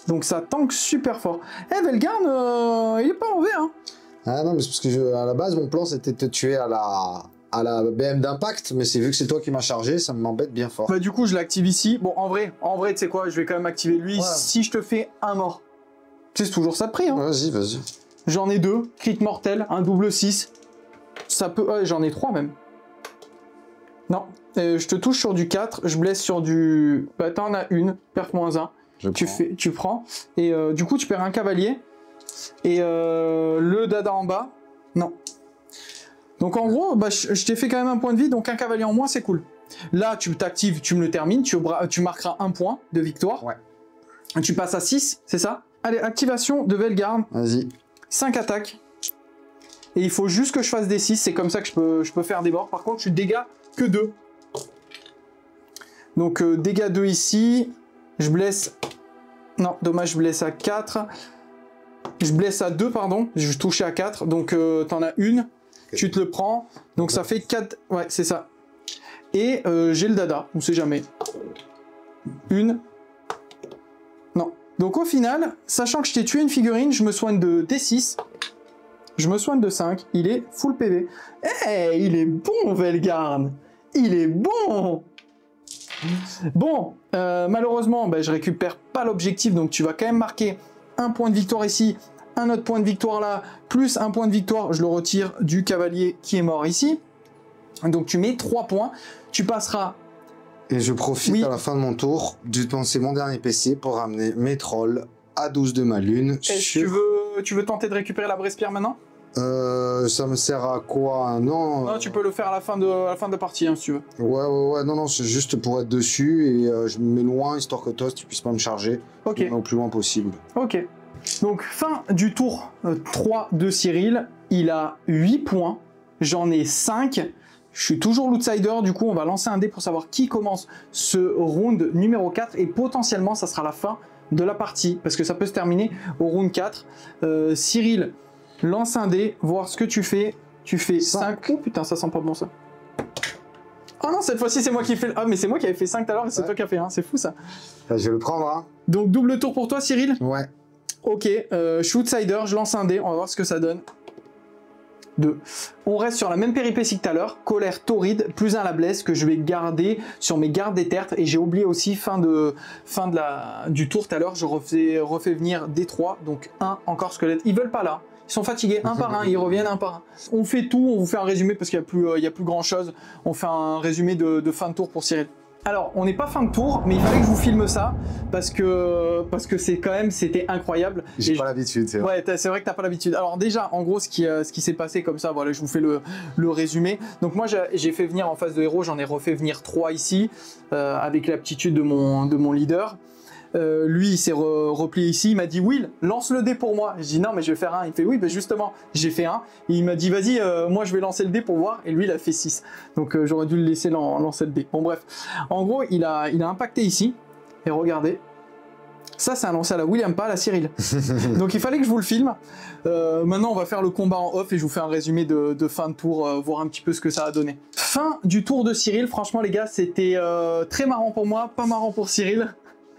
C: Donc ça tank super fort. Eh, Velgarn, il est pas mauvais, hein.
B: Ah non, mais c'est parce que à la base, mon plan, c'était de te tuer à la BM d'impact. Mais c'est vu que c'est toi qui m'as chargé, ça m'embête bien fort.
C: Bah du coup, je l'active ici. Bon, en vrai, tu sais quoi, je vais quand même activer lui si je te fais un mort. C'est toujours ça de prix, hein.
B: Vas-y, vas-y.
C: J'en ai 2, crit mortel, un double 6. Ça peut... Ouais, j'en ai 3 même. Non, je te touche sur du 4, je blesse sur du... Bah t'en as une, perf moins 1. Tu prends. Et du coup, tu perds un cavalier. Et le dada en bas, non. Donc en gros, bah, je t'ai fait quand même un point de vie, donc un cavalier en moins, c'est cool. Là, tu t'actives, tu me le termines, tu marqueras un point de victoire.
B: Ouais.
C: Tu passes à 6, c'est ça? Allez, activation de Velgarn.
B: Vas-y.
C: 5 attaques. Et il faut juste que je fasse des 6, c'est comme ça que je peux faire des morts. Par contre, je dégâts que 2. Donc dégâts 2 ici. Je blesse... Non, dommage, je blesse à 4. Je blesse à 2, pardon. Je touchais à 4. Donc t'en as une. Tu te le prends. Donc ça fait 4... Ouais, c'est ça. Et j'ai le dada. On sait jamais. Une. Non. Donc au final, sachant que je t'ai tué une figurine, je me soigne de D6. Je me soigne de 5. Il est full PV. Eh, hey, il est bon, Velgarn. Il est bon. Bon, malheureusement, bah, je récupère pas l'objectif, donc tu vas quand même marquer un point de victoire ici, un autre point de victoire là, plus un point de victoire, je le retire du cavalier qui est mort ici. Donc tu mets 3 points, tu passeras...
B: Et je profite à la fin de mon tour de penser mon dernier PC pour ramener mes trolls à 12 de ma lune.
C: Tu veux tenter de récupérer la Brespierre maintenant?
B: Ça me sert à quoi? Non.
C: Non, tu peux le faire à la fin de partie, hein, si tu veux.
B: Ouais, non, c'est juste pour être dessus et je me mets loin, histoire que toi, tu puisses pas me charger.
C: Ok.
B: Au plus loin possible.
C: Ok. Donc, fin du tour 3 de Cyril. Il a 8 points. J'en ai 5. Je suis toujours l'outsider. Du coup, on va lancer un dé pour savoir qui commence ce round numéro 4. Et potentiellement, ça sera la fin de la partie. Parce que ça peut se terminer au round 4. Cyril... Lance un dé, voir ce que tu fais. Tu fais 5. Oh putain, ça sent pas bon ça. Oh non, cette fois-ci c'est moi qui fais... Ah mais c'est moi qui avais fait 5 tout à l'heure et c'est toi qui as fait 1. C'est fou ça.
B: Je vais le prendre, hein.
C: Donc double tour pour toi, Cyril?
B: Ouais.
C: Ok, je suis outsider, je lance un dé. On va voir ce que ça donne. 2. On reste sur la même péripétie que tout à l'heure. Colère torride, plus 1 à la blesse que je vais garder sur mes gardes des tertres. Et j'ai oublié aussi, du tour tout à l'heure, je refais venir des 3. Donc 1 encore squelette. Ils veulent pas là. Ils sont fatigués un par un, ils reviennent un par un. On fait tout, on vous fait un résumé parce qu'il n'y a plus grand chose. On fait un résumé de fin de tour pour Cyril. Alors, on n'est pas fin de tour, mais il fallait que je vous filme ça parce que c'était incroyable.
B: J'ai pas l'habitude, c'est vrai.
C: Ouais, c'est vrai que t'as pas l'habitude. Alors déjà, en gros, ce qui s'est passé comme ça, voilà, je vous fais le résumé. Donc moi, j'ai fait venir en phase de héros, j'en ai refait venir 3 ici, avec l'aptitude de mon leader. Lui, il s'est replié ici, il m'a dit Will, lance le dé pour moi. Je dis non, mais je vais faire un. Il fait oui, ben justement, j'ai fait un. Et il m'a dit vas-y, moi je vais lancer le dé pour voir. Et lui, il a fait 6. Donc j'aurais dû le laisser lancer le dé. Bon, bref. En gros, il a impacté ici. Et regardez, Ça, c'est un lancer à la William, pas à la Cyril. Donc il fallait que je vous le filme. Maintenant, on va faire le combat en off et je vous fais un résumé de fin de tour, voir un petit peu ce que ça a donné. Fin du tour de Cyril. Franchement, les gars, c'était très marrant pour moi, pas marrant pour Cyril.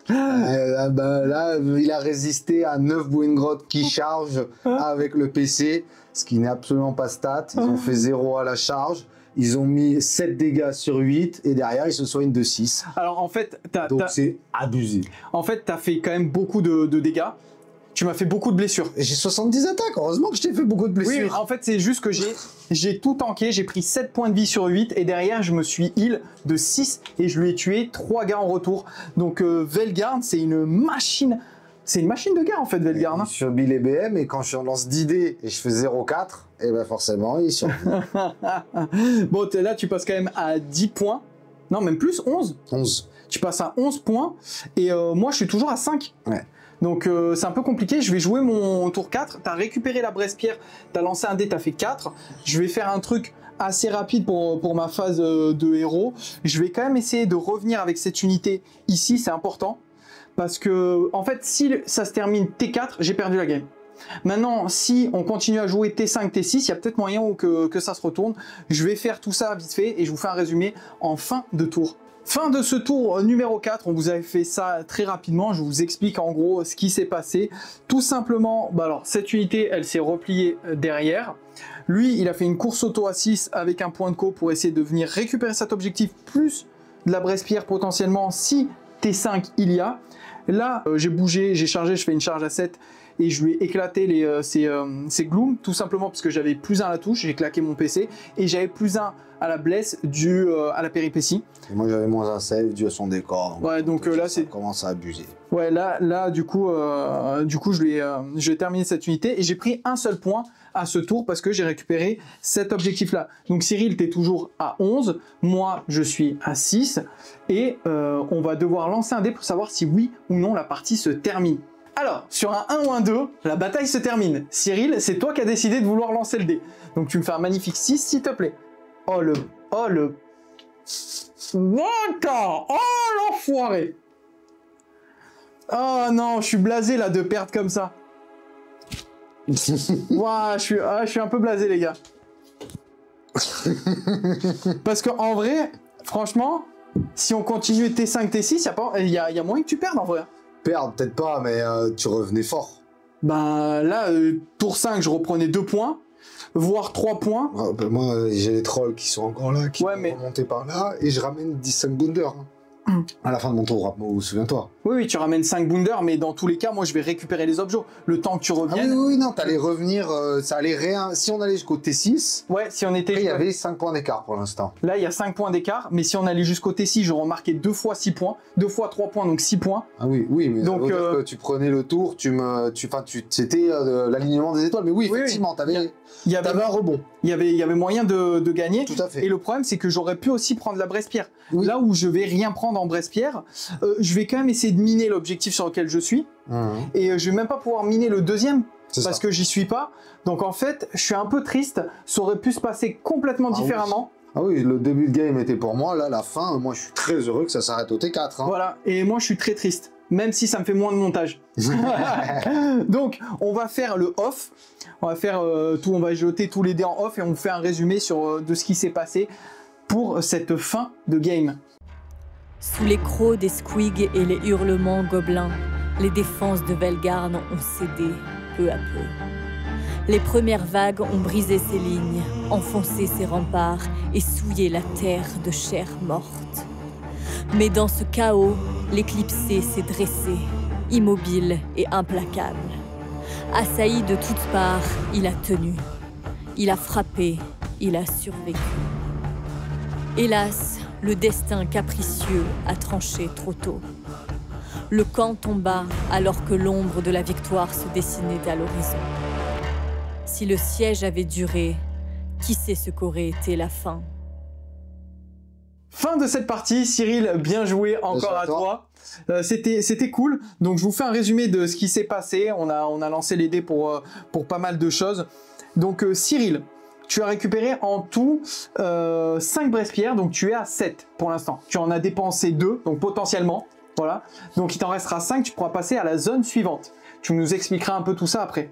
B: Là, il a résisté à 9 Boingrod qui chargent avec le PC, ce qui n'est absolument pas stat. Ils ont fait 0 à la charge. Ils ont mis 7 dégâts sur 8 et derrière ils se soignent de 6.
C: Alors en fait,
B: donc c'est abusé.
C: En fait, t'as fait quand même beaucoup de dégâts. Tu m'as fait beaucoup de blessures.
B: J'ai 70 attaques, heureusement que je t'ai fait beaucoup de blessures.
C: Oui, en fait, c'est juste que j'ai tout tanké, j'ai pris 7 points de vie sur 8 et derrière, je me suis heal de 6 et je lui ai tué 3 gars en retour. Donc Velgarn, c'est une machine. C'est une machine de guerre en fait, Velgarn.
B: Il subit les BM et quand je lance 10 dés et je fais 0,4, et ben forcément il survit.
C: Bon, là tu passes quand même à 10 points. Non, même plus, 11.
B: 11.
C: Tu passes à 11 points et moi je suis toujours à 5.
B: Ouais.
C: Donc c'est un peu compliqué, je vais jouer mon tour 4. T'as récupéré la Bresse-Pierre, t'as lancé un dé, t'as fait 4. Je vais faire un truc assez rapide pour ma phase de héros. Je vais quand même essayer de revenir avec cette unité ici, c'est important. Parce que, en fait, si ça se termine T4, j'ai perdu la game. Maintenant, si on continue à jouer T5, T6, il y a peut-être moyen que ça se retourne. Je vais faire tout ça vite fait et je vous fais un résumé en fin de tour. Fin de ce tour numéro 4, on vous avait fait ça très rapidement, je vous explique en gros ce qui s'est passé. Tout simplement, alors cette unité, elle s'est repliée derrière. Lui, il a fait une course auto à 6 avec un point de co pour essayer de venir récupérer cet objectif, plus de la Bresse-Pierre potentiellement si T5 il y a. Là, j'ai bougé, j'ai chargé, je fais une charge à 7 et je lui ai éclaté ces glooms, tout simplement parce que j'avais plus 1 à la touche, j'ai claqué mon PC et j'avais plus 1 à la blesse dû à la péripétie.
B: Et moi j'avais moins un save dû à son décor.
C: Ouais, donc là c'est...
B: commence à abuser.
C: Ouais, là du coup je vais terminer cette unité et j'ai pris un seul point à ce tour parce que j'ai récupéré cet objectif-là. Donc Cyril, tu es toujours à 11, moi je suis à 6 et on va devoir lancer un dé pour savoir si oui ou non la partie se termine. Alors, sur un 1 ou un 2, la bataille se termine. Cyril, c'est toi qui as décidé de vouloir lancer le dé. Donc tu me fais un magnifique 6 s'il te plaît. Oh le... D'accord. Oh l'enfoiré. Oh non, je suis blasé là de perdre comme ça. Ouah, je suis un peu blasé les gars. Parce qu'en vrai, franchement, si on continue T5, T6, il y a moyen que tu perdes en vrai.
B: Perdre, peut-être pas, mais tu revenais fort.
C: Bah là, tour 5, je reprenais 2 points, voire 3 points.
B: Moi, j'ai les trolls qui sont encore là, qui vont remonter par là, et je ramène 15 Bounder. À la fin de mon tour, souviens-toi.
C: Oui, tu ramènes 5 Bounder, mais dans tous les cas, moi, je vais récupérer les objets. Le temps que tu reviennes...
B: Ah oui, non, t'allais revenir, ça allait rien... Si on allait jusqu'au T6...
C: Ouais, si on était...
B: Il y avait 5 points d'écart pour l'instant.
C: Là, il y a 5 points d'écart, mais si on allait jusqu'au T6, j'aurais marqué 2 fois 6 poins, 2 fois 3 points, donc 6 points.
B: Ah oui, mais donc, ça veut dire que tu prenais le tour, c'était l'alignement des étoiles, mais oui, effectivement, t'avais un rebond.
C: Il y avait moyen de gagner.
B: Tout à fait.
C: Et le problème, c'est que j'aurais pu aussi prendre la Bresse-Pierre. Oui. Là où je vais rien prendre en Bresse-Pierre, je vais quand même essayer de miner l'objectif sur lequel je suis. Et je vais même pas pouvoir miner le deuxième parce que j'y suis pas. Donc en fait, je suis un peu triste. Ça aurait pu se passer complètement différemment.
B: Ah oui, le début de game était pour moi. Là, la fin, moi, je suis très heureux que ça s'arrête au T4. Hein.
C: Voilà. Et moi, je suis très triste. Même si ça me fait moins de montage. Donc, on va faire le off. On va faire on va jeter tous les dés en off et on fait un résumé de ce qui s'est passé pour cette fin de game.
A: Sous les crocs des squigs et les hurlements gobelins, les défenses de Velgarn ont cédé peu à peu. Les premières vagues ont brisé ses lignes, enfoncé ses remparts et souillé la terre de chair morte. Mais dans ce chaos, l'éclipsé s'est dressé, immobile et implacable. Assailli de toutes parts, il a tenu. Il a frappé, il a survécu. Hélas, le destin capricieux a tranché trop tôt. Le camp tomba alors que l'ombre de la victoire se dessinait à l'horizon. Si le siège avait duré, qui sait ce qu'aurait été la fin?
C: Fin de cette partie, Cyril, bien joué encore à toi. C'était cool. Donc je vous fais un résumé de ce qui s'est passé. On a lancé les dés pour pas mal de choses. Donc Cyril, tu as récupéré en tout 5 Bresse-Pierre, donc tu es à 7 pour l'instant. Tu en as dépensé 2, donc potentiellement. Voilà. Donc il t'en restera 5, tu pourras passer à la zone suivante. Tu nous expliqueras un peu tout ça après.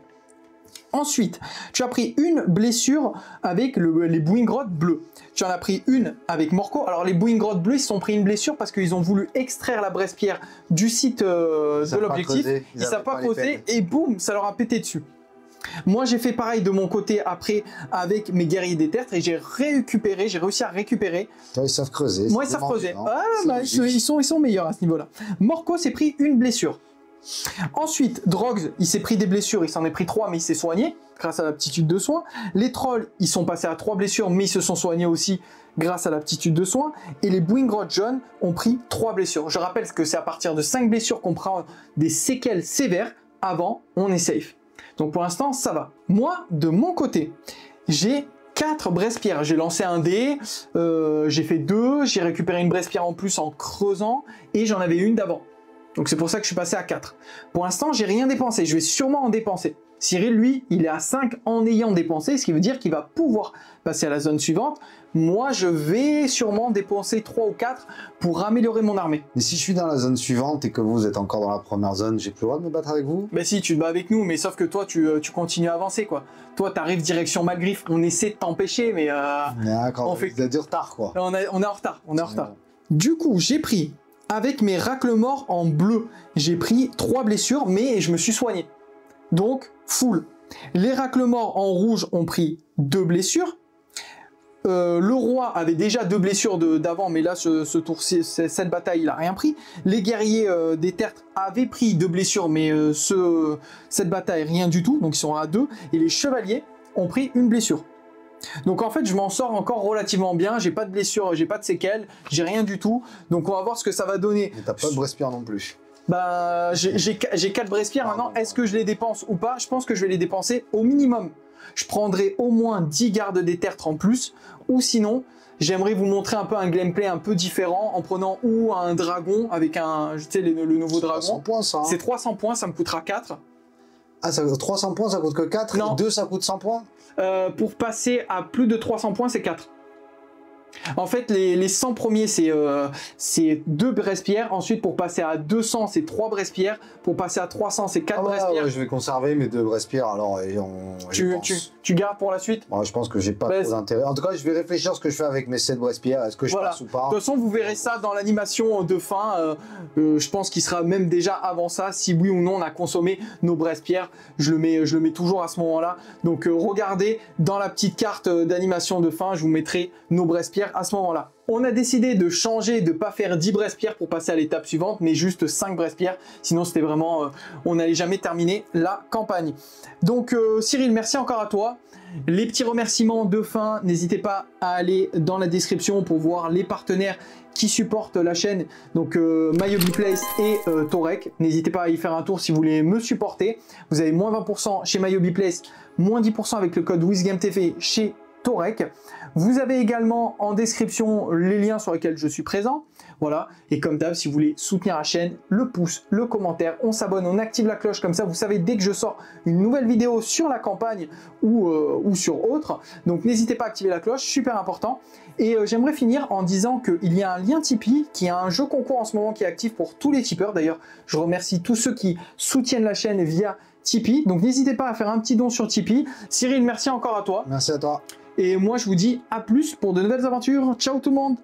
C: Ensuite, tu as pris une blessure avec les Bouingrottes bleus. Tu en as pris une avec Morco. Alors les Bouingrottes bleus, ils se sont pris une blessure parce qu'ils ont voulu extraire la Brespierre du site de l'objectif. Ils ne savent pas creuser et boum, ça leur a pété dessus. Moi, j'ai fait pareil de mon côté après avec mes guerriers des tertres et j'ai réussi à récupérer.
B: Toi, ils savent creuser.
C: Moi, ils savent creuser. Ils sont meilleurs à ce niveau-là. Morco s'est pris une blessure. Ensuite, Drogs, il s'est pris des blessures, il s'en est pris 3, mais il s'est soigné grâce à l'aptitude de soins. Les trolls, ils sont passés à 3 blessures, mais ils se sont soignés aussi grâce à l'aptitude de soins. Et les Bouingrottes jaunes ont pris 3 blessures. Je rappelle que c'est à partir de 5 blessures qu'on prend des séquelles sévères. Avant, on est safe. Donc pour l'instant, ça va. Moi, de mon côté, j'ai 4 Brespierres. J'ai lancé un dé, j'ai fait 2, j'ai récupéré une Brespierre en plus en creusant, et j'en avais une d'avant. Donc c'est pour ça que je suis passé à 4. Pour l'instant, j'ai rien dépensé. Je vais sûrement en dépenser. Cyril, lui, il est à 5 en ayant dépensé, ce qui veut dire qu'il va pouvoir passer à la zone suivante. Moi, je vais sûrement dépenser 3 ou 4 pour améliorer mon armée.
B: Mais si je suis dans la zone suivante et que vous êtes encore dans la première zone, j'ai plus le droit de me battre avec vous?
C: Mais si, tu te bats avec nous, mais sauf que toi, tu continues à avancer, quoi. Toi, tu arrives direction Malgriffe. On essaie de t'empêcher, mais...
B: D'accord,
C: on fait...
B: vous êtes du retard, quoi.
C: On est en retard, Du coup, j'ai pris... Avec mes racles-morts en bleu, j'ai pris 3 blessures, mais je me suis soigné. Donc, full. Les racles-morts en rouge ont pris 2 blessures. Le roi avait déjà 2 blessures d'avant, mais là, cette bataille, il n'a rien pris. Les guerriers des tertres avaient pris 2 blessures, mais cette bataille, rien du tout. Donc, ils sont à 2. Et les chevaliers ont pris une blessure. Donc en fait, je m'en sors encore relativement bien. J'ai pas de blessure, j'ai pas de séquelles, j'ai rien du tout. Donc on va voir ce que ça va donner.
B: Mais t'as pas de Brespierre non plus.
C: Bah, j'ai 4 Brespierres maintenant. Est-ce que je les dépense ou pas? Je pense que je vais les dépenser au minimum. Je prendrai au moins 10 gardes des tertres en plus. Ou sinon, j'aimerais vous montrer un peu un gameplay un peu différent en prenant ou un dragon avec un, tu sais, le nouveau dragon.
B: 300 points ça. Hein.
C: C'est 300 points, ça me coûtera 4.
B: Ah, 300 points, ça coûte que 4?
C: Non.
B: 2, ça coûte 100 points?
C: Pour passer à plus de 300 points, c'est 4. En fait, les 100 premiers, c'est 2 Brespierres. Ensuite, pour passer à 200, c'est 3 Brespierres. Pour passer à 300, c'est 4 Brespierres.
B: Ouais, je vais conserver mes 2 Brespierres, alors
C: tu gardes pour la suite?
B: Ouais, je pense que j'ai pas trop d'intérêt. En tout cas, je vais réfléchir à ce que je fais avec mes 7 Brespierres. Est-ce que je passe ou pas?
C: De toute façon, vous verrez ça dans l'animation de fin. Je pense qu'il sera même déjà avant ça. Si oui ou non, on a consommé nos Brespierres. Je le mets toujours à ce moment-là. Donc, regardez dans la petite carte d'animation de fin. Je vous mettrai nos Brespierres à ce moment-là. On a décidé de changer, de ne pas faire 10 Brespierres pour passer à l'étape suivante, mais juste 5 Brespierres. Sinon, c'était vraiment... on n'allait jamais terminer la campagne. Donc, Cyril, merci encore à toi. Les petits remerciements de fin, n'hésitez pas à aller dans la description pour voir les partenaires qui supportent la chaîne, donc MyHobbyPlace et Torek. N'hésitez pas à y faire un tour si vous voulez me supporter. Vous avez moins 20% chez MyHobbyPlace, moins 10% avec le code WizGameTV chez Torek. Vous avez également en description les liens sur lesquels je suis présent. Voilà, et comme d'hab, si vous voulez soutenir la chaîne, le pouce, le commentaire, on s'abonne, on active la cloche, comme ça vous savez dès que je sors une nouvelle vidéo sur la campagne ou sur autre. Donc n'hésitez pas à activer la cloche, super important. Et j'aimerais finir en disant qu'il y a un lien Tipeee, qui a un jeu concours en ce moment qui est actif pour tous les tipeurs. D'ailleurs, je remercie tous ceux qui soutiennent la chaîne via Tipeee. Donc n'hésitez pas à faire un petit don sur Tipeee. Cyril, merci encore à toi.
B: Merci à toi.
C: Et moi, je vous dis à plus pour de nouvelles aventures. Ciao tout le monde!